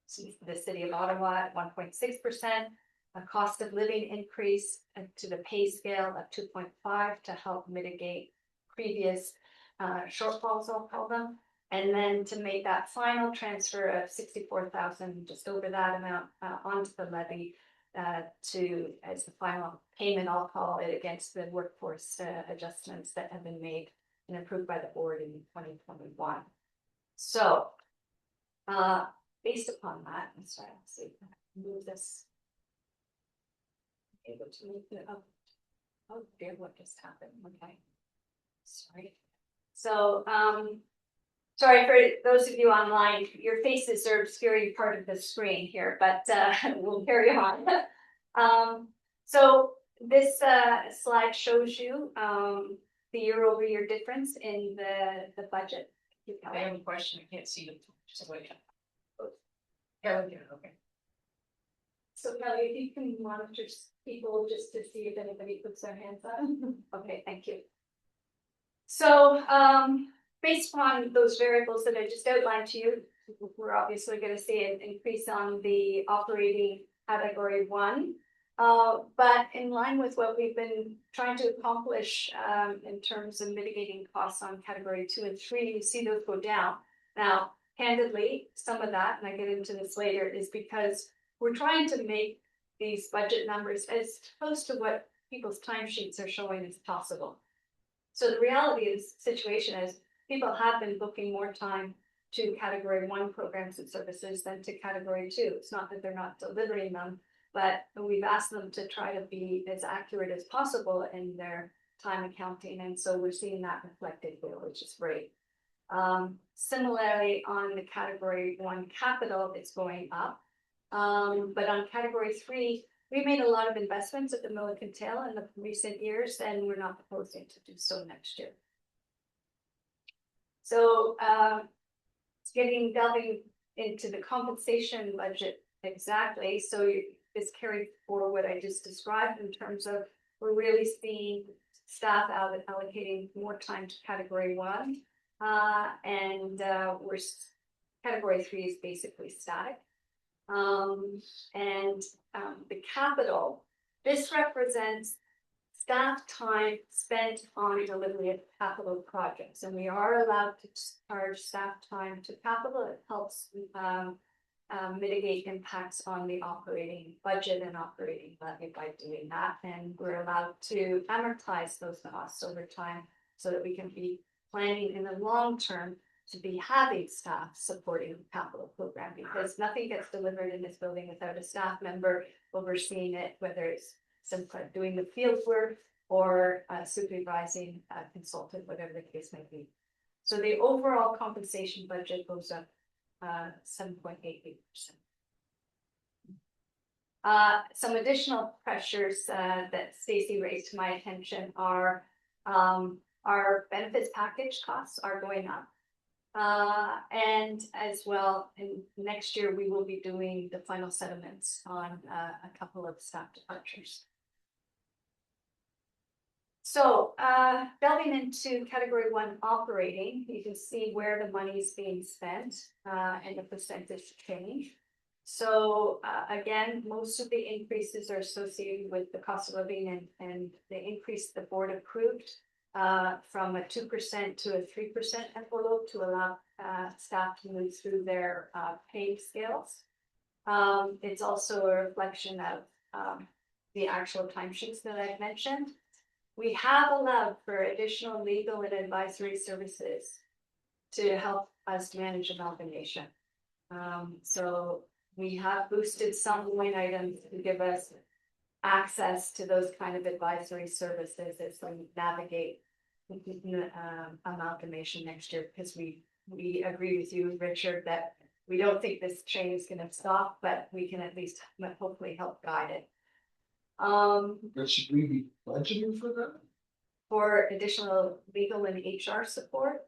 city of Ottawa at 1.6%, a cost of living increase to the pay scale of 2.5 to help mitigate previous shortfalls, I'll call them. And then to make that final transfer of 64,000, just over that amount, onto the levy as the final payment, I'll call it, against the workforce adjustments that have been made and approved by the board in 2021. So, based upon that, let's try to see if I can move this. Able to move it up. Oh dear, what just happened? Okay, sorry. So, sorry for those of you online, your faces are obscuring part of the screen here, but we'll carry on. So this slide shows you the year-over-year difference in the budget. I have a question, I can't see the, so wait. Kelly, okay. So Kelly, if you can monitor people just to see if anybody puts their hands up. Okay, thank you. So based on those variables that I just outlined to you, we're obviously going to see an increase on the operating category 1. But in line with what we've been trying to accomplish in terms of mitigating costs on category 2 and 3, you see those go down. Now, candidly, some of that, and I get into this later, is because we're trying to make these budget numbers as close to what people's timesheets are showing as possible. So the reality of the situation is people have been booking more time to category 1 programs and services than to category 2. It's not that they're not delivering them, but we've asked them to try to be as accurate as possible in their time accounting. And so we're seeing that reflected here, which is great. Similarly, on the category 1 capital, it's going up. But on category 3, we made a lot of investments at the Milliken Tail in the recent years, and we're not proposing to do so next year. So delving into the compensation budget exactly. So this carried forward what I just described in terms of we're really seeing staff allocating more time to category 1, and category 3 is basically static. The capital, this represents staff time spent on delivery of capital projects, and we are allowed to charge staff time to capital. It helps mitigate impacts on the operating budget and operating levy by doing that, and we're allowed to amortize those costs over time so that we can be planning in the long term to be having staff supporting the capital program, because nothing gets delivered in this building without a staff member overseeing it, whether it's doing the field work or supervising a consultant, whatever the case may be. So the overall compensation budget goes up 7.88%. Some additional pressures that Stacey raised to my attention are our benefits package costs are going up. And as well, in next year, we will be doing the final settlements on a couple of staff departures. So delving into category 1 operating, you can see where the money is being spent and the percentage change. So again, most of the increases are associated with the cost of living and the increase the board approved from a 2% to a 3% envelope to allow staff to move through their pay scales. It's also a reflection of the actual timesheets that I've mentioned. We have allowed for additional legal and advisory services to help us manage amalgamation. So we have boosted some line items to give us access to those kind of advisory services as we navigate amalgamation next year, because we agree with you, Richard, that we don't think this chain is going to stop, but we can at least hopefully help guide it. But should we be budgeting for that? For additional legal and HR support?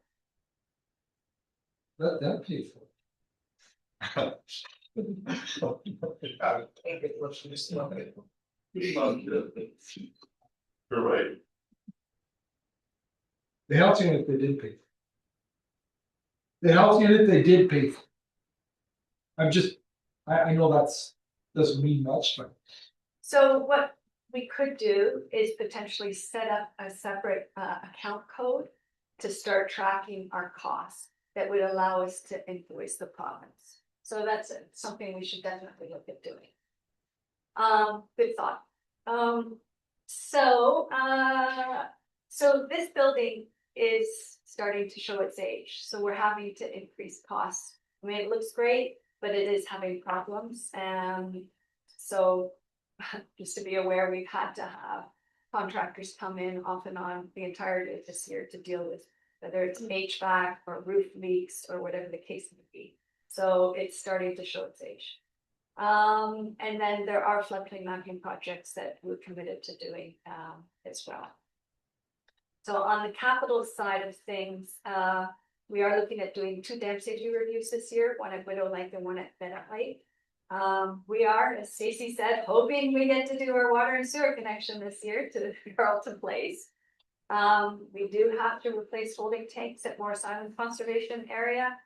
Let them pay for it. You're right. The health unit they did pay for. The health unit they did pay for. I'm just, I know doesn't mean much, but So what we could do is potentially set up a separate account code to start tracking our costs that would allow us to invoice the province. So that's something we should definitely look at doing. Good thought. So this building is starting to show its age, so we're having to increase costs. I mean, it looks great, but it is having problems, and so just to be aware, we've had to have contractors come in off and on the entirety of this year to deal with whether it's HVAC or roof leaks or whatever the case may be. So it's starting to show its age. And then there are floodplain mapping projects that we're committed to doing as well. So on the capital side of things, we are looking at doing 2 dam safety reviews this year, one at Widow Lake and one at Bennett Lake. We are, as Stacy said, hoping we get to do our water and sewer connection this year to Carlton Place. We do have to replace holding tanks at Morris Island Conservation Area,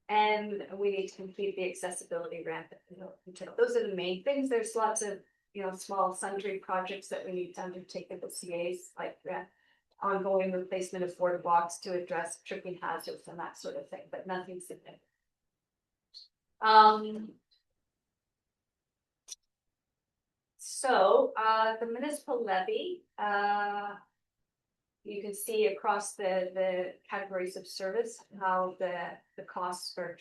and we need to complete the accessibility ramp. Those are the main things. There's lots of small sundry projects that we need to undertake at the CAs, like ongoing replacement of boardwalks to address tripping hazards and that sort of thing, but nothing significant. So the municipal levy, you can see across the categories of service how the costs are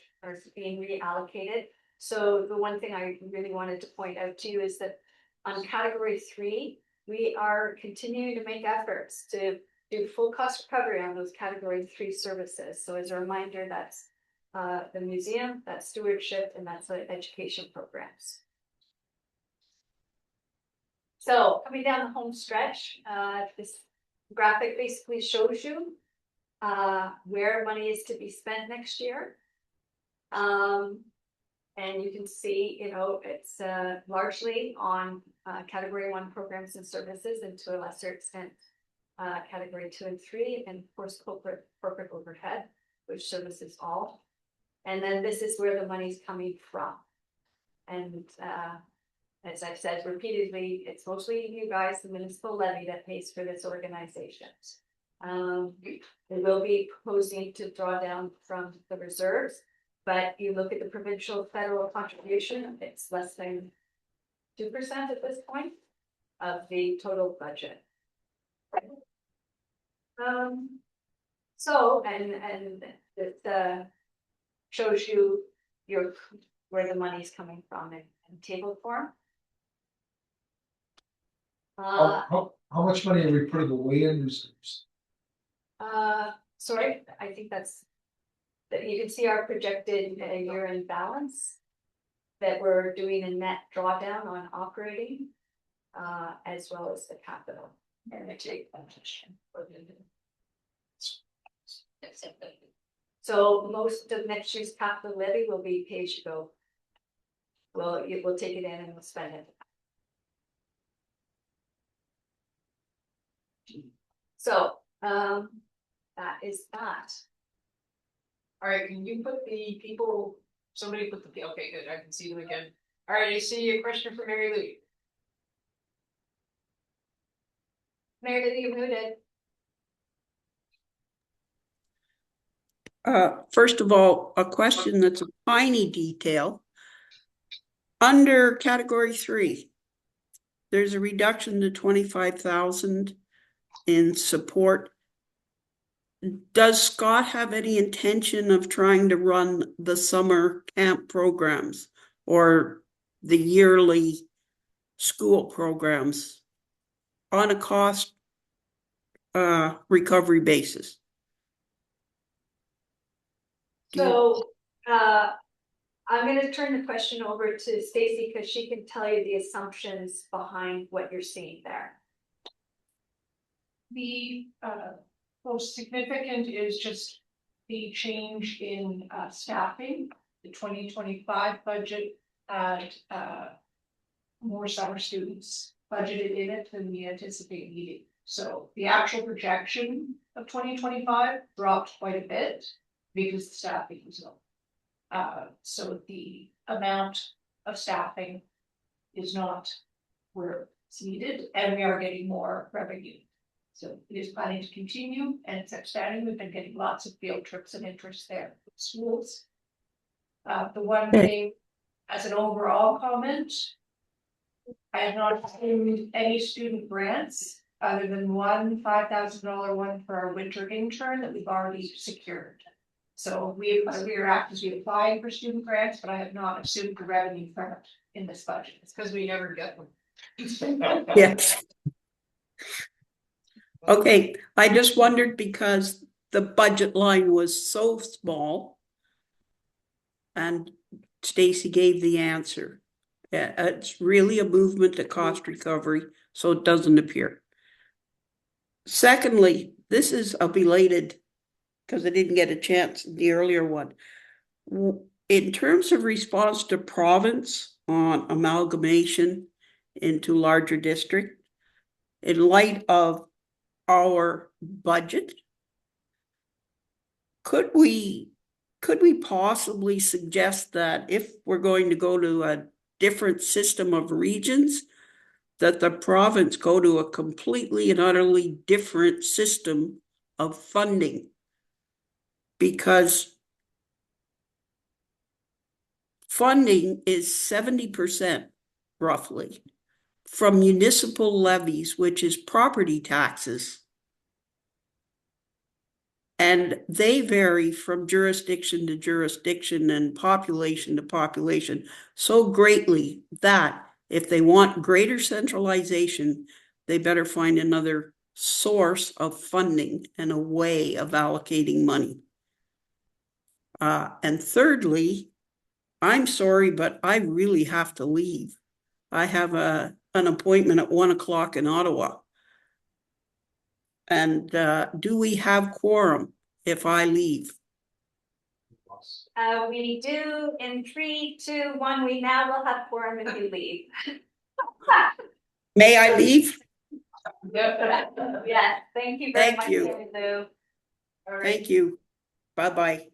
being reallocated. So the one thing I really wanted to point out to you is that on category 3, we are continuing to make efforts to do full cost recovery on those category 3 services. So as a reminder, that's the museum, that's stewardship, and that's the education programs. So coming down the home stretch, this graphic basically shows you where money is to be spent next year. And you can see, it's largely on category 1 programs and services, and to a lesser extent, category 2 and 3, and of course, corporate overhead, which services all. And then this is where the money's coming from. And as I've said repeatedly, it's mostly you guys, the municipal levy, that pays for this organization. We will be proposing to draw down from the reserves, but you look at the provincial federal contribution, it's less than 2% at this point of the total budget. So it shows you where the money is coming from in table form. how much money are we putting away in reserves? Sorry, I think that's that you can see our projected year-end balance that we're doing a net drawdown on operating, as well as the capital. And I take so most of next year's capital levy will be pay as you go. We'll take it in and we'll spend it. So that is that. All right, can you put the people, somebody put the, okay, good, I can see them again. All right, I see a question for Mary Lou. Mary Lou, you're muted. First of all, a question that's a tiny detail. Under category 3, there's a reduction to 25,000 in support. Does Scott have any intention of trying to run the summer camp programs or the yearly school programs on a cost recovery basis? So I'm going to turn the question over to Stacy because she can tell you the assumptions behind what you're seeing there. The most significant is just the change in staffing. The 2025 budget had more summer students budgeted in it than we anticipate needing. So the actual projection of 2025 dropped quite a bit because the staffing was low. So the amount of staffing is not where it's needed, and we are getting more revenue. So it is planning to continue, and it's outstanding. We've been getting lots of field trips and interest there with schools. The one thing, as an overall comment, I have not seen any student grants other than one $5,000 one for our winter intern that we've already secured. So we are actively applying for student grants, but I have not assumed the revenue from it in this budget. It's because we never get them. Yes. Okay, I just wondered because the budget line was so small. And Stacy gave the answer. It's really a movement to cost recovery, so it doesn't appear. Secondly, this is a belated, because I didn't get a chance in the earlier one. In terms of response to province on amalgamation into larger district, in light of our budget, could we possibly suggest that if we're going to go to a different system of regions, that the province go to a completely and utterly different system of funding? Because funding is 70% roughly from municipal levies, which is property taxes. And they vary from jurisdiction to jurisdiction and population to population so greatly that if they want greater centralization, they better find another source of funding and a way of allocating money. And thirdly, I'm sorry, but I really have to leave. I have an appointment at 1 o'clock in Ottawa. And do we have quorum if I leave? We do in 3, 2, 1, we now will have quorum if you leave. May I leave? Yes, thank you very Thank much, you. Mary Lou. All right. Thank you. Bye-bye.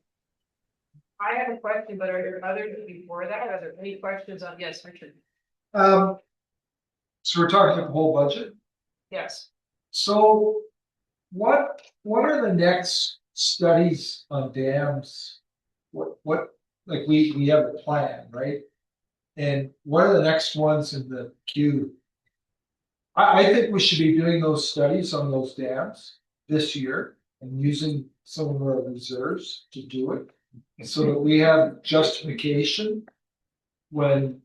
I have a question, but are there others before that? Are there any questions on, yes, Richard? So we're talking about the whole budget. Yes. So what are the next studies on dams? What like we have a plan, right? And what are the next ones in the queue? I think we should be doing those studies on those dams this year and using some of our reserves to do it. So that we have justification when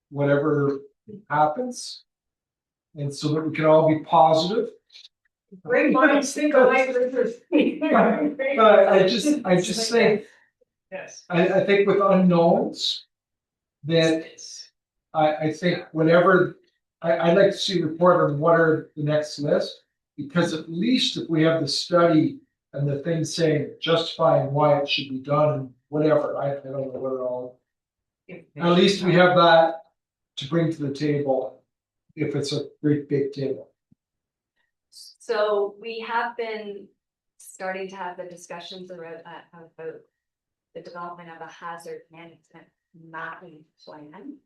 whatever happens. And so that we can all be positive. Great minds think alike, Richard. But I just think, Yes. I think with unknowns, that I think whatever, I'd like to see a report on what are the next list. Because at least if we have the study and the thing saying justifying why it should be done and whatever, I don't know what it all. At least we have that to bring to the table if it's a great big table. So we have been starting to have the discussions about the development of a hazard management mapping plan.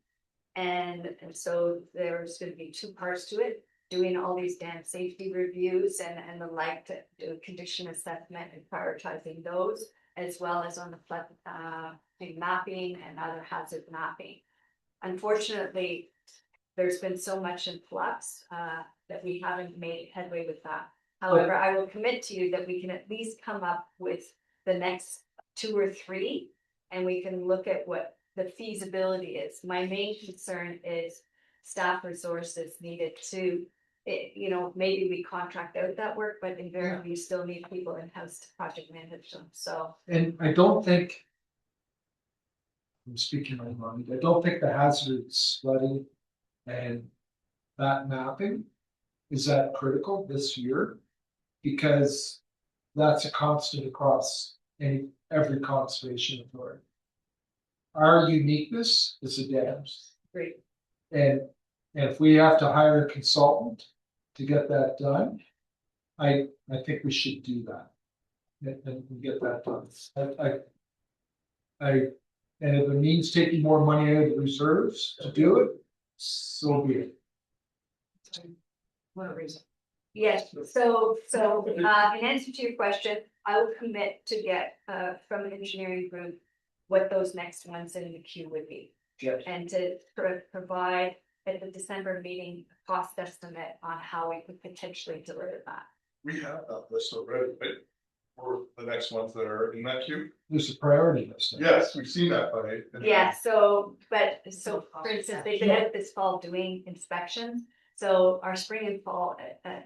And so there's going to be 2 parts to it, doing all these dam safety reviews and the like to do condition assessment and prioritizing those, as well as on the flood mapping and other hazard mapping. Unfortunately, there's been so much in flux that we haven't made headway with that. However, I will commit to you that we can at least come up with the next 2 or 3, and we can look at what the feasibility is. My main concern is staff resources needed to, maybe we contract out that work, but invariably you still need people in-house to project manage them, so. And I don't think, I'm speaking my mind, I don't think the hazard study and that mapping is that critical this year. Because that's a constant across every conservation authority. Our uniqueness is the dams. Great. And if we have to hire a consultant to get that done, I think we should do that. And get that done. And if it means taking more money out of the reserves to do it, so be it. One reason. Yes, so, in answer to your question, I will commit to get, from an engineering group, what those next ones in the queue would be. Yes. And to provide at the December meeting, a cost estimate on how we could potentially deliver that. We have that list already, right? For the next ones that are in that queue. There's a priority list. Yes, we've seen that, by. Yeah, so, for instance, they've been out this fall doing inspections, so our spring and fall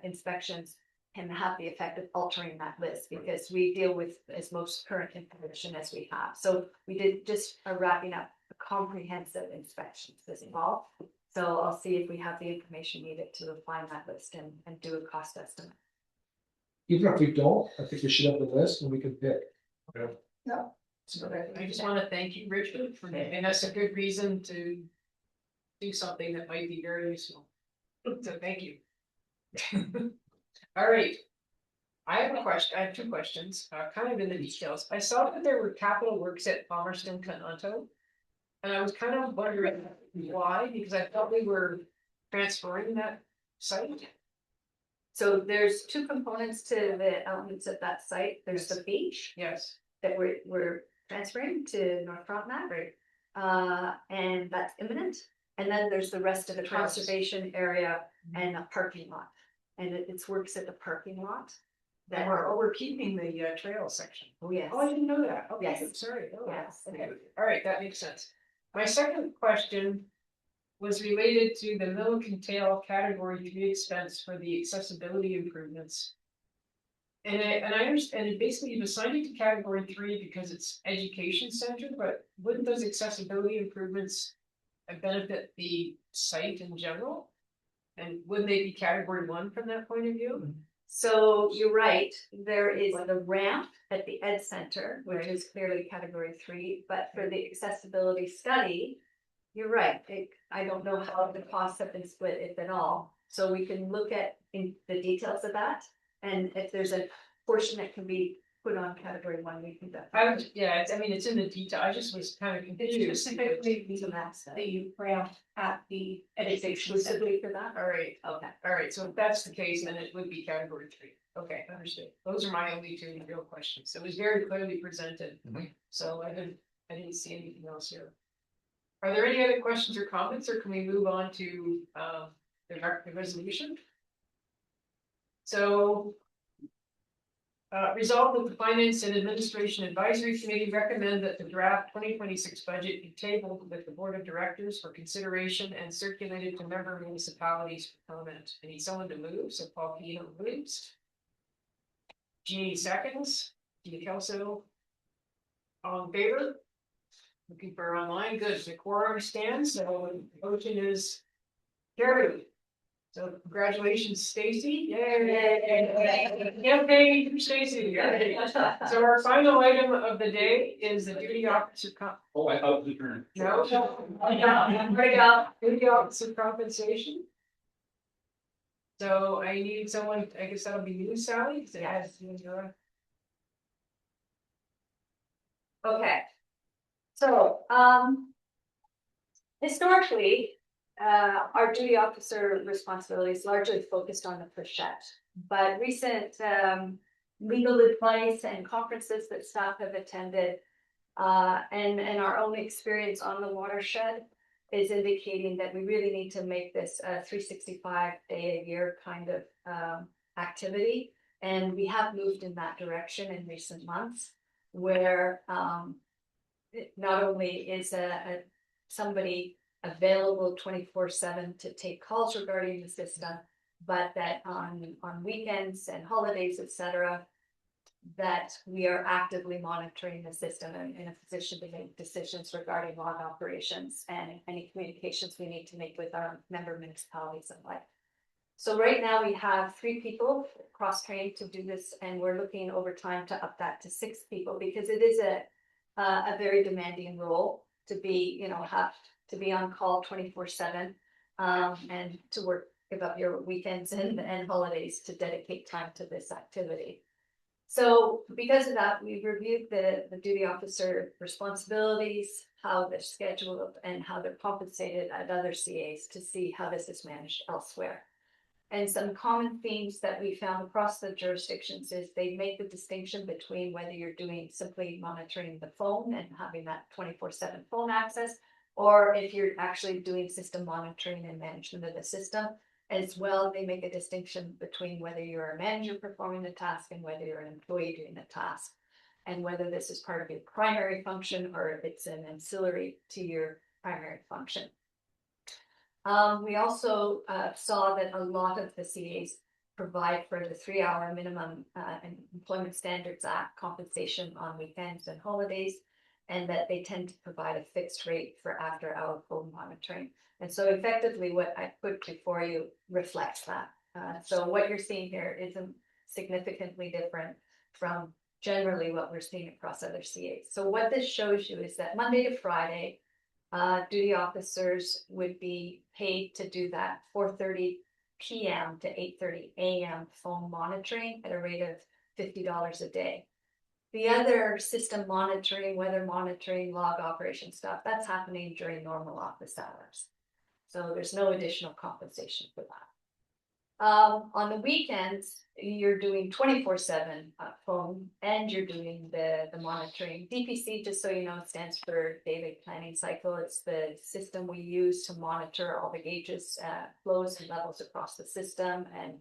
inspections can have the effect of altering that list, because we deal with as most current information as we have. So we did just wrapping up a comprehensive inspections this fall. So I'll see if we have the information needed to refine that list and do a cost estimate. Even if we don't, I think we should have the list and we can pick. No. I just want to thank you, Richard, for giving us a good reason to do something that might be very useful. So thank you. All right. I have a question. I have two questions, kind of in the details. I saw that there were capital works at Palmerston Cananto. And I was kind of wondering why, because I thought we were transferring that site. So there's two components to the elements of that site. There's the beach Yes. that we're transferring to North Frontenac. Right. And that's imminent. And then there's the rest of the Trails. conservation area and a parking lot. And it's works at the parking lot. That we're keeping the trail section. Oh, yes. Oh, I didn't know that. Okay, Yes. I'm sorry. Oh, Yes. okay. All right, that makes sense. My second question was related to the Milliken Tail Category 3 expense for the accessibility improvements. And I understand, and basically you've assigned it to Category 3 because it's education center, but wouldn't those accessibility improvements benefit the site in general? And wouldn't they be Category 1 from that point of view? So you're right, there is the ramp at the Ed Center, which is clearly Category 3, but for the accessibility study, you're right, I don't know how the costs have been split, if at all. So we can look at in the details of that, and if there's a portion that can be put on Category 1, we can definitely. It's in the detail, I just was kind of confused. It's specifically So the ramp at the it's education center. exclusively for that? All right, Okay. all right, so if that's the case, then it would be Category 3. Okay, understood. Those are my only two real questions. It was very clearly presented, so I didn't see anything else here. Are there any other questions or comments, or can we move on to the resolution? So resolved that the Finance and Administration Advisory Committee recommend that the draft 2026 budget be tabled with the Board of Directors for consideration and circulated to member municipalities for comment. I need someone to move, so Paul Pino moves. Jeannie seconds. Jeannie Kelso. All in favor? Looking for online, good. The quorum stands, so the motion is carried. So congratulations, Stacy. Yay. Yay, Stacy. So our final item of the day is the duty officer Oh, I thought we were. duty officer compensation. So I need someone, I guess that'll be you, Sally, because it has you and your. Okay. So, historically, our duty officer responsibilities largely focused on the Frechette, but recent legal advice and conferences that staff have attended, and our own experience on the watershed is indicating that we really need to make this a 365-day-a-year kind of activity. And we have moved in that direction in recent months, where not only is somebody available 24/7 to take calls regarding the system, but that on weekends and holidays, etc., that we are actively monitoring the system and in a position to make decisions regarding log operations and any communications we need to make with our member municipalities and like. So right now we have 3 people cross-trained to do this, and we're looking over time to up that to 6 people, because it is a very demanding role to be, have to be on call 24/7 and to work give up your weekends and holidays to dedicate time to this activity. So because of that, we reviewed the duty officer responsibilities, how they're scheduled and how they're compensated at other CAs to see how this is managed elsewhere. And some common themes that we found across the jurisdictions is they make the distinction between whether you're doing simply monitoring the phone and having that 24/7 phone access, or if you're actually doing system monitoring and management of the system. As well, they make a distinction between whether you're a manager performing the task and whether you're an employee doing the task, and whether this is part of your primary function or if it's an ancillary to your primary function. We also saw that a lot of the CAs provide for the 3-hour minimum Employment Standards Act compensation on weekends and holidays, and that they tend to provide a fixed rate for after-hour phone monitoring. And so effectively what I put before you reflects that. So what you're seeing here isn't significantly different from generally what we're seeing across other CAs. So what this shows you is that Monday to Friday, duty officers would be paid to do that 4:30 p.m. to 8:30 a.m. phone monitoring at a rate of $50 a day. The other system monitoring, weather monitoring, log operation stuff, that's happening during normal office hours. So there's no additional compensation for that. On the weekends, you're doing 24/7 phone and you're doing the monitoring. DPC, just so you know, stands for Daily Planning Cycle. It's the system we use to monitor all the gauges, flows and levels across the system, and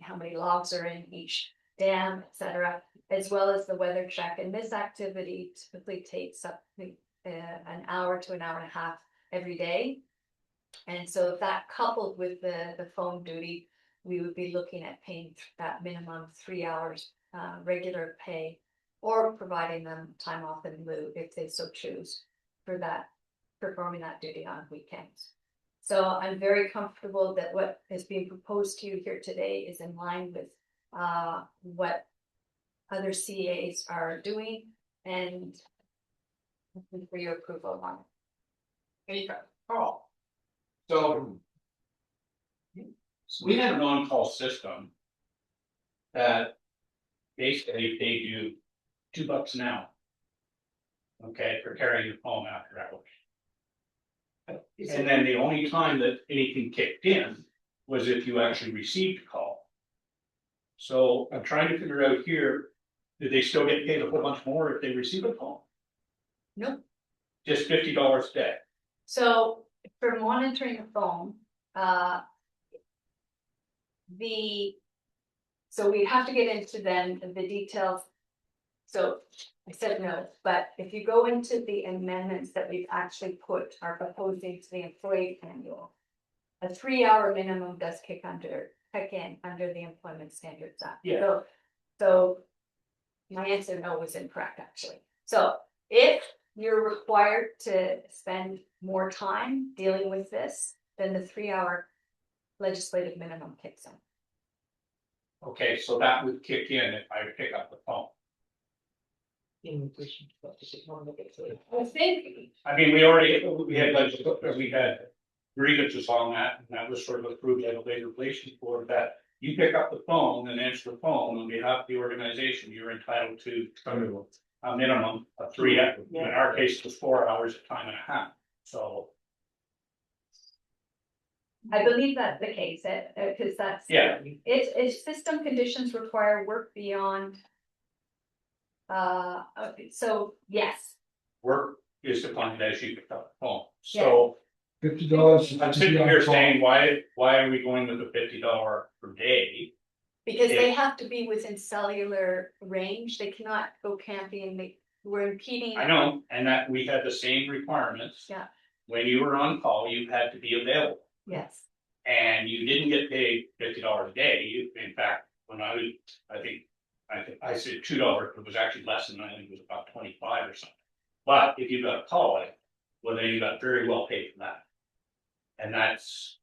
how many logs are in each dam, etc., as well as the weather check. And this activity typically takes up an hour to an hour and a half every day. And so that coupled with the phone duty, we would be looking at paying that minimum 3 hours regular pay, or providing them time off in lieu if they so choose for that, performing that duty on weekends. So I'm very comfortable that what is being proposed to you here today is in line with what other CAs are doing, and for your approval on it. Any call? So we have an on-call system that basically paid you $2 an hour. Okay, for carrying your phone after hours. And then the only time that anything kicked in was if you actually received a call. So I'm trying to figure out here, do they still get paid a whole bunch more if they receive a call? Nope. Just $50 a day. So for monitoring the phone, so we have to get into then the details. So I said no, but if you go into the amendments that we've actually are proposing to the employee manual, a 3-hour minimum does kick in under the Employment Standards Act. Yeah. So my answer no was incorrect, actually. So if you're required to spend more time dealing with this, then the 3-hour legislative minimum kicks in. Okay, so that would kick in if I pick up the phone. I think, I mean, we had grievances on that, and that was sort of approved at a later relation board, that you pick up the phone and answer the phone on behalf of the organization, you're entitled to a minimum of 3 hours. In our case, it was 4 hours at time and a half, so. I believe that's the case, because that's. Yeah. If system conditions require work beyond. So, yes, Work is defined as you pick up the phone, so. $50. I'm sitting here saying, why are we going with the $50 per day? because they have to be within cellular range, they cannot go camping, we're impeding. I know, and that we had the same requirements. Yeah. When you were on call, you had to be available. Yes, And you didn't get paid $50 a day. In fact, when I think I said $2, but it was actually less than, I think it was about 25 or something. But if you got a call, well, then you got very well paid for that. And that's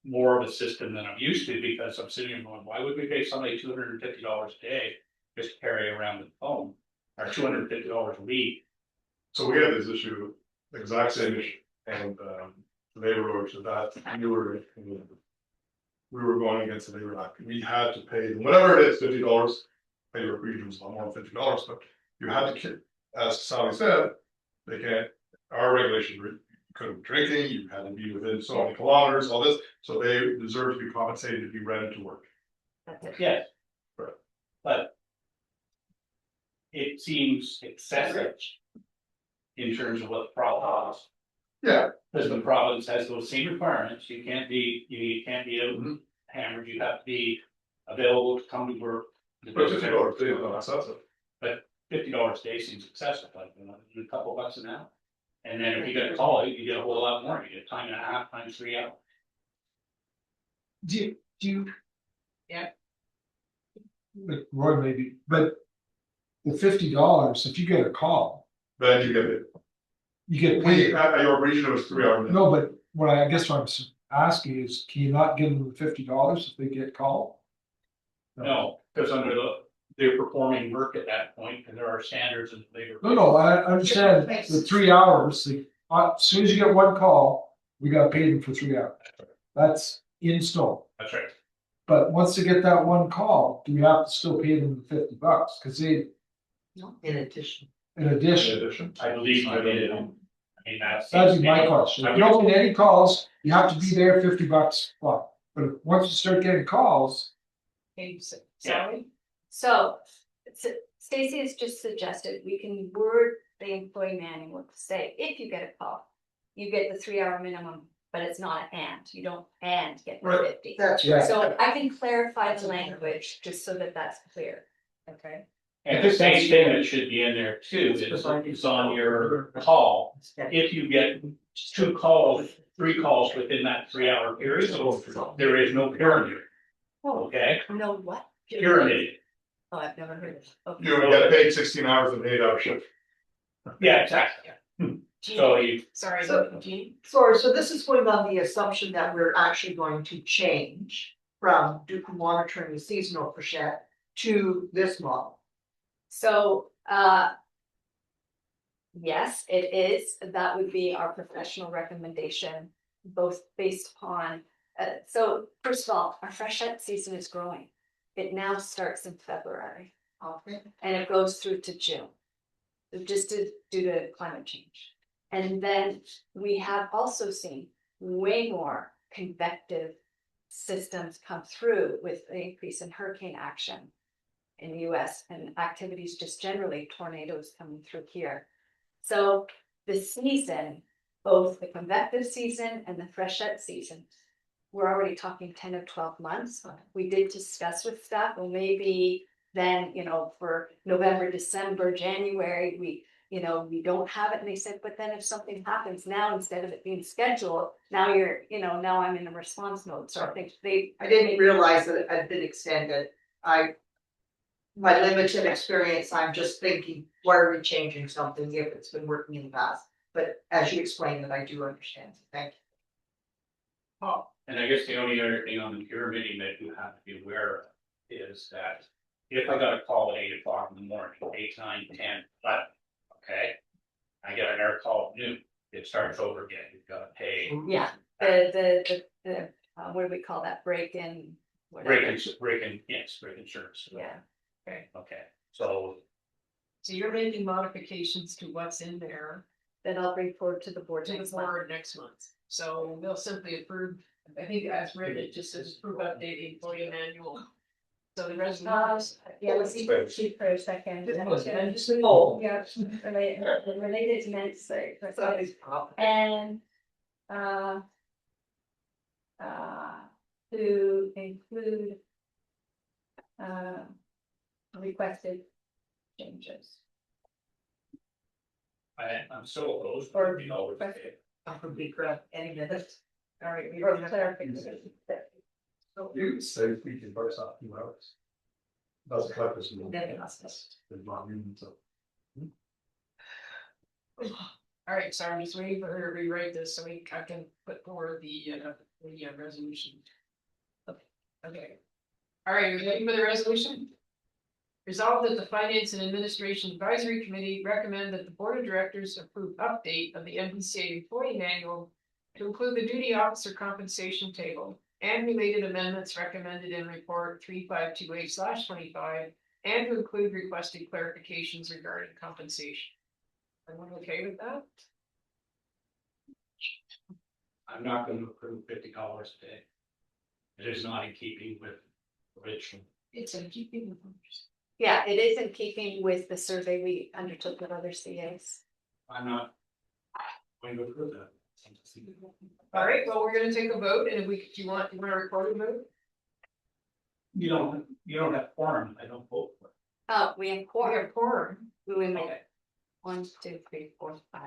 more of a system than I'm used to, because I'm sitting here going, why would we pay somebody $250 a day just to carry around the phone, or $250 a week? So we had this issue, exact same issue, and the neighborhood to that, you were we were going against the labor act, we had to pay them, whatever it is, $50. Pay your regions a lot more than $50, but you had to, as Sally said, they can't, our regulation, you couldn't be drinking, you had to be within so many kilometers, all this, so they deserve to be compensated if you ran into work. That's it. Yes. Right. But it seems excessive in terms of what the problem is. Yeah. Because the province has those same requirements, you can't be out hammered, you have to be available to come to work. But $50 days, no, that's it. But $50 a day seems excessive, like, a couple bucks an hour. And then if you get a call, you get a whole lot more, you get time and a half, times 3 hours. Do you? Yeah. But Roy maybe, but the $50, if you get a call, Then you get it. you get We, paid. at your region, it was 3 hours. No, but I guess what I'm asking is, can you not give them the $50 if they get called? No, because they're performing work at that point, and there are standards in labor. No, I understand the 3 hours, as soon as you get one call, we gotta pay them for 3 hours. That's in stone. That's right. But once they get that one call, do we have to still pay them the $50? Cause they, In addition. in In addition, addition. I believe you did. I mean, that's. that'd be my question. If you don't get any calls, you have to be there $50 fine. But once you start getting calls, Okay, sorry. So, Stacy has just suggested we can word the employee manual to say, if you get a call, you get the 3 hour minimum, but it's not an and, you don't and get the Right. 50. That's Yeah. right. So I can clarify the language, just so that that's clear. Okay. And the same thing that should be in there too, is on your call, if you get 2 calls, 3 calls within that 3 hour period, there is no pyramid. Okay, No, what? pyramid, Oh, I've never heard of it. Okay. You get paid 16 hours in an 8 hour shift. yeah, exactly. So you, Sorry, So- Jean. Sorry, so this is going on the assumption that we're actually going to change from monitoring the seasonal freshet to this model. So, yes, it is. That would be our professional recommendation, both based upon, so first of all, our freshet season is growing. It now starts in February Okay. and it goes through to June. Just due to climate change. And then we have also seen way more convective systems come through with the increase in hurricane action in the US and activities just generally, tornadoes coming through here. So the season, both the convective season and the freshet season, we're already talking 10 or 12 months. We did discuss with staff, well, maybe then, for November, December, January, we don't have it. And they said, but then if something happens now, instead of it being scheduled, now now I'm in a response mode. So I think I didn't realize that it had been extended. My limited experience, I'm just thinking, why are we changing something if it's been working in the past? But as you explained it, I do understand. Thank you. oh, and I guess the only other thing on the pyramiding that you have to be aware of is that if I got a call at 8 o'clock in the morning, 8, 9, 10, 11, okay? I get another call at noon, it starts over again, you've got to pay. yeah, the what do we call that? Break-in, whatever. Break insurance. Yeah. Okay, so So you're making modifications to what's in there Then I'll bring forward to the board to the next month. board next month. So they'll simply approve, I think as written, it just says approve updating employee manual. So the resolution. Yeah, let's keep for a second. Oh. Yeah, related meant say. Somebody's problem. And, to include, requested changes. I'm so opposed. Or- I'm from Big Craft, any minute. All right. Or clarification. You can say we can burst off 2 hours. Doesn't collect us. Then us. All right, sorry, I'm just waiting for her to rewrite this so I can put forward the resolution. Okay. All right, you ready for the resolution? Resolved that the Finance and Administration Advisory Committee recommend that the Board of Directors approve update of the MVCA employee manual to include the duty officer compensation table and related amendments recommended in report 3528/25, and to include requested clarifications regarding compensation. Everyone okay with that? I'm not gonna approve $50 a day. It is not in keeping with original. It's in keeping with. Yeah, it is in keeping with the survey we undertook with other CAs. I'm not going to approve that. All right, well, we're gonna take a vote, and if we, do you want to record a vote? You don't have quorum, I don't vote for it. Oh, we have We quorum. have quorum. We make Okay. 1, 2, 3, 4, 5.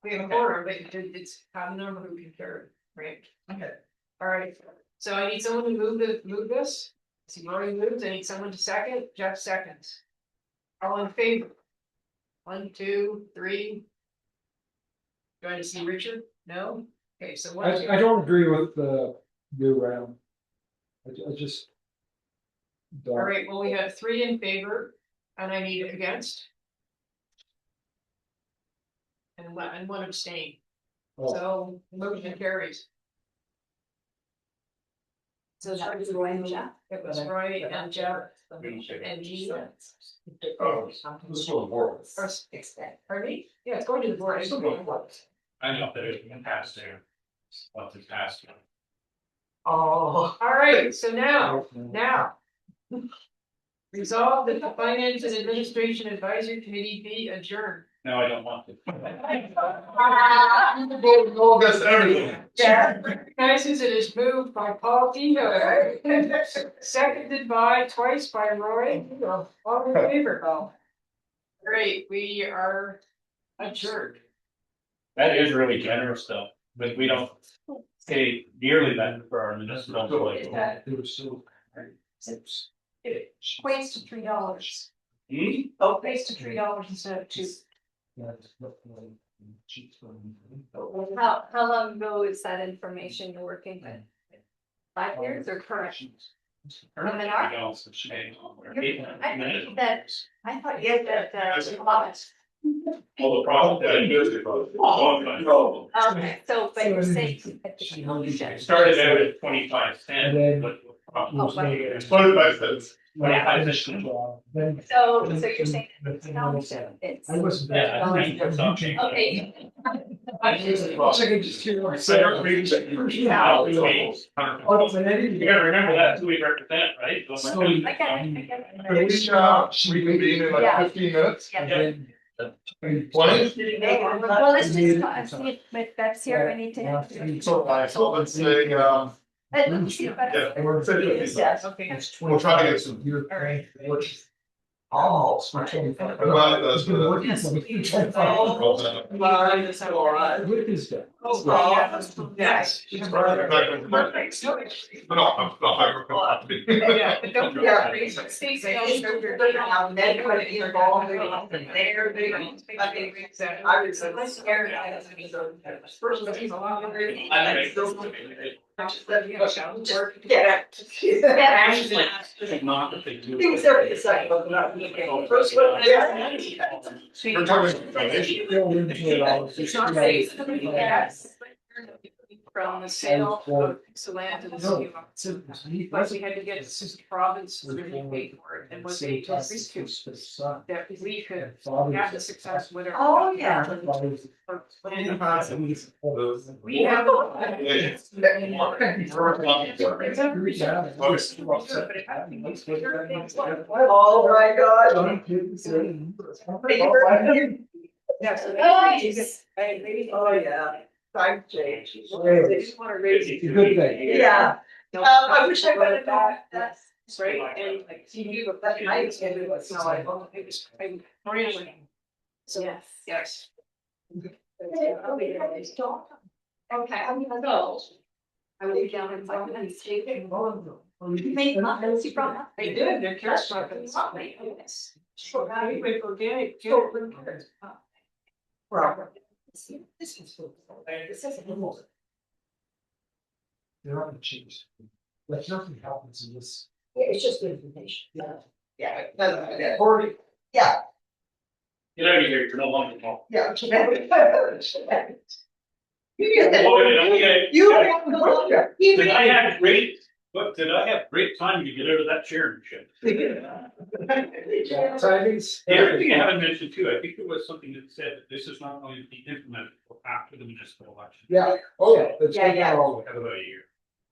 We have a quorum, but it's how the number who can carry, right? Okay. All right, so I need someone to move this. See, Rory moves, I need someone to second, Jeff seconds. All in favor? 1, 2, 3. Do I see Richard? No? Okay, so one. I don't agree with the year round. I just. All right, well, we have 3 in favor, and I need against. And one abstain, Oh. so motion carries. So that was Roy and Jeff. It was Roy and Jeff and Gina. Oh, this is what board. Pardon me? Yeah, it's going to the board. I know that it can pass there. What is passed. Oh. All right, so now. Resolve that the Finance and Administration Advisory Committee be adjourned. No, I don't want to. Go against everything. Yeah. Recognizes it is moved by Paul Tito. Seconded twice by Roy. All in favor? Great, we are adjourned. That is really generous though, but we don't pay nearly that for our municipal employees. It was so. It equates to $3. Hmm? Oh, equates to $3 instead of 2. How long ago is that information you're working with? 5 years or current? Currently, Seminar? we don't pay. I think that, I thought you said that. Well, the problem that it is. No. Okay, so, but you're saying at the conclusion. It started out at 25 And then- cents, but. Oh, but- It's 25 cents. So you're saying it's scholarship, it's. I wasn't. Yeah, I think it's something. Okay. Just hear what I said. Oh, you gotta remember that, who we represent, right? So- I get it, I get it. We convene in like 15 minutes. Yeah. 20? Well, let's just see if that's here, we need to. So let's say, Let me see if I. yeah, we're saying 50 cents. Okay. We'll try to get some. All right. Almost. For 25. Well, that's I've been good. working for 25. With his dad. Yes. It's right, back into my- No, I'm not. Yeah, but don't. Yeah. Stay They safe. now, then when it involved, there, I was so scared. First, he's a lot of. Just get it. Not that they do. Things are exciting, but not. First one. We're talking foundation. It's not safe. Yes. From the sale of Silant to the city of. But we had to get the province to really pay for it, and what they told us to, that we could have the success with our. Oh, yeah. We have. Oh, my God. Yes. Oh, yeah. Time change. They just want to raise. It's a good thing. Yeah. I wish I would have known that. Right, and like, you, but that night, it's gonna be what's not like, well, it was, I'm really. So, Yes. yes. Okay, I'm gonna go. I will be down in 5 minutes. You made muffins, you brought muffins. They did, they're carrot muffins. Yes. Sure, now you wait for organic. This is. This is. They're on the cheese. Like nothing happens in this. It's just information. Yeah. Yeah. Or, yeah, Get out of here, you're no longer. yeah. Boy, did I get- You have to look at. Did I have great, but did I have great time to get out of that chair and shit? Timing's. The other thing I haven't mentioned too, I think there was something that said that this is not going to be implemented until after the municipal election. Yeah, oh yeah, it's Yeah, been yeah. that all. About a year.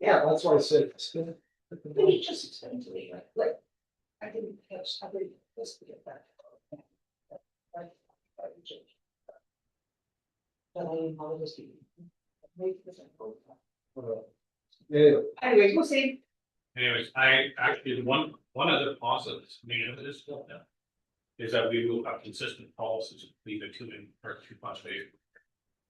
Yeah, that's why I said it's been. But he just explained to me, like, I didn't catch, I didn't, let's get that. Yeah, Anyway, we'll see. Anyways, I actually, one other positive, I mean, it is still now. Is that we will have consistent policies, leave it to in or two conservation.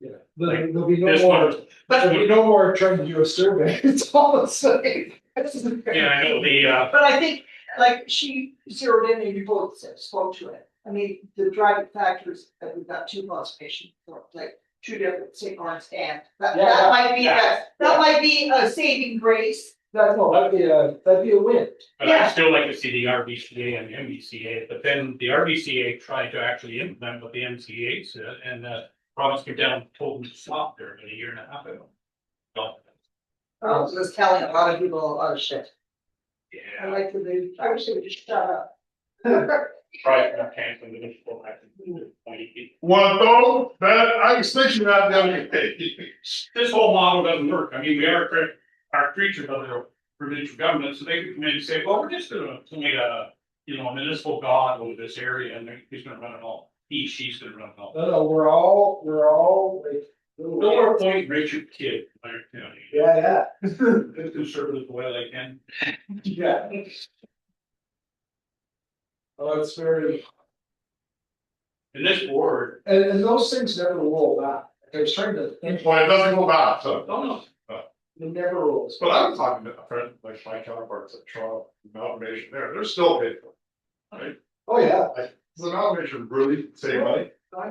yeah, there'll be no This more, one, there'll be no more trying to do a survey, it's all the same. yeah, I know But I think, like, she zeroed in and you both spoke to it. I mean, the driving factors that we've got two conservation, like, two different St. Lawrence and that Yeah, might be, yeah. that might be a saving grace. That'd be a win. But I'd still like to see the RVCA and the MVCA, but then the RVCA tried to actually implement what the MCA said, and province came down and told them to stop there about a year and a half ago. So, I was telling a lot of people a lot of shit. I yeah, like to do, I wish they would just shut up. try to cancel the municipal action. Well, though, that, I was thinking that the other day. This whole model doesn't work. I mean, we are our creatures of the provincial government, so they could come in and say, well, we're just gonna make a, a municipal god over this area, and he's gonna run it all. She's gonna run it all. No, we're all like. No more point Richard Kidd, my county. Yeah, As conservative the way they can. yeah. Oh, it's very, And this board, and those things never roll back. I was trying to think, Well, it doesn't go back, so. oh no, it never rolls. But I'm talking to a friend, like my counterparts at Toronto, amalgamation there, they're still paid for. Right? Oh, yeah, Does amalgamation really save money? I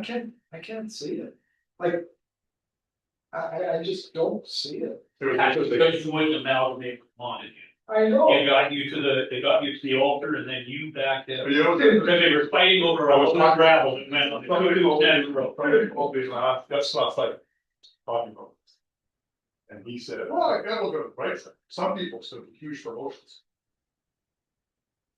can't see it. Like. I just don't see it. that's because you wouldn't amalgamate with Montague. I know. They got you to the altar, and then you backed out. You know, Because they were fighting over a lot of gravel, and then on the Probably 210 road. That's not like talking about. And he said, well, I gotta look at the price. Some people still do huge promotions.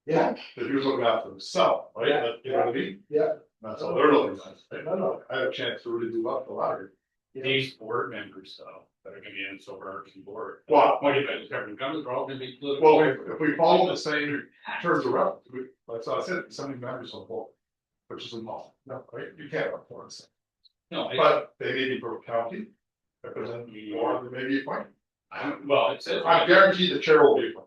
Yeah, If he was looking after himself, right? Yeah. You know what I mean? yeah, That's all they're looking at. right? No. I had a chance to really do up the ladder. These board members, though, that are gonna be in Silver board. Well- What do you think, government governments are all gonna be political? Well, if we follow the same terms of reference, that's what I said, 70 members on board. Which is a lot, no, right? You can't afford it. No, But they may be for county, represent or they may be appointed. well, it says, I guarantee the chair will be appointed.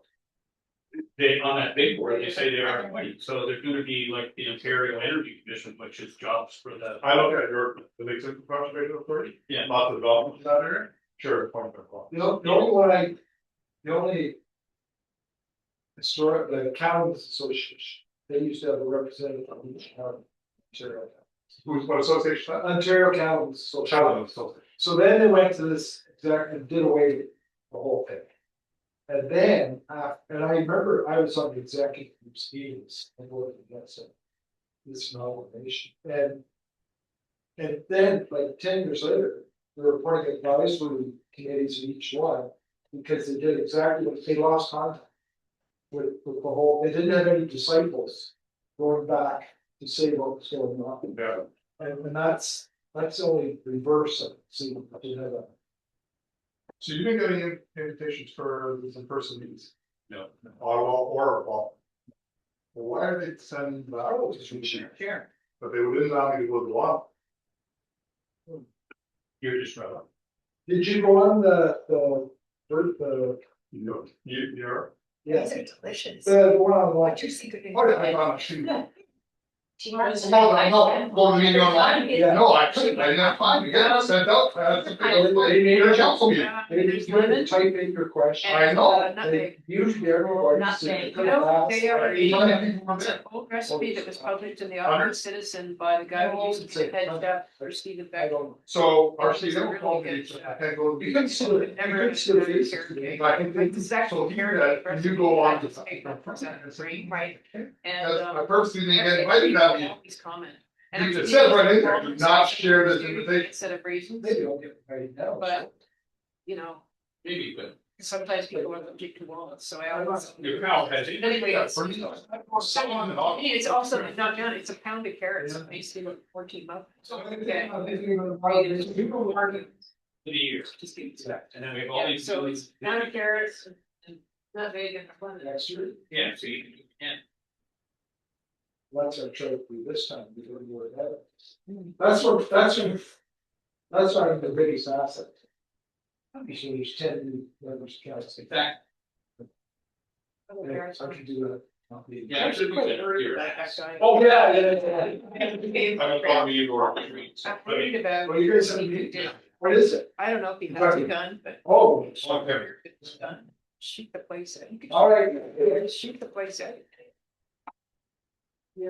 they, on that big board, they say they are appointed, so there's gonna be like the Ontario Energy Commission, which is jobs for the. I look at the Lake Central Conservation Authority. Yeah. Lots of development in that area, sure, appointed by law. The only one the only. Historic, the Accountants Association, they used to have a representative from each county. Ontario. Who's, what association is that? Ontario Accountants Association. Challenge Association. So then they went to this exact and did away with the whole thing. And then, and I remember I was on the executive meetings and working against it. This nomination and then like 10 years later, they were appointing advisory committees in each one because they did exactly what they lost contact with the whole, they didn't have any disciples going back to say what was going on. Yeah, And that's the only reverse of it. See, you know that. so you didn't get any invitations for these in-person meetings? No. Ottawa or Ottawa? Well, why are they sending the hours to share? But they would allow me to go to Ottawa. You're just relevant. Did you go on the, You know, you're. These yeah, are delicious. the one on What's your watch? secret? Oh, yeah, I got it. ingredient? Go to the meeting online. Yeah. No, actually, I didn't find it, get it sent out. They made Their a council meeting. They just went and type in your question. I know. They usually everybody. Nothing. says, No, they "Class." are- It's It's an old recipe that was published in the Ottawa Citizen by the guy who used to be the head chef for Stephen I Beck. don't. So, RC, they told me, I can't go to You can the. still, you can still face it. I can think, It's so actually here that, you go on to. Right, and I personally didn't get invited that everybody meeting. always comment. It says right in there, do not share this invitation. Instead of reasons, Maybe I'll get paid now. but, you know, Maybe, but sometimes people are allergic to walnuts, so I always. your cow has it. Anyway, it's Someone about. it's also not done, it's a pound of carrots, basically like 14 bucks. People argue for the years, Just give it and then we have all Yeah, these. so it's pound of carrots and nutmeg and lemon. Next year, Yeah, so you can, that's our trophy this time, because we're ahead. That's our the biggest asset. Obviously, there's 10 new members of council. exactly, Yeah, I could do that. yeah, it should be good here. Oh, yeah. I'm calling you or. I'm worried about. Well, you guys have a meeting. What is it? I don't know if he has a gun, but. Oh, Okay. It's done. Shoot the place out. You could all right. Shoot the place out. Yeah.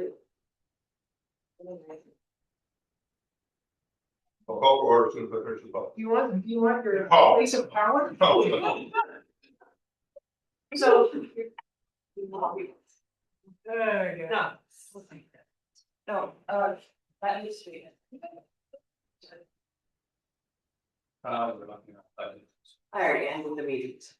I'll call for order soon as I finish the vote. You want your Oh. place of power? Oh. So. No. No, that needs to be. We're looking at. I already ended the meetings.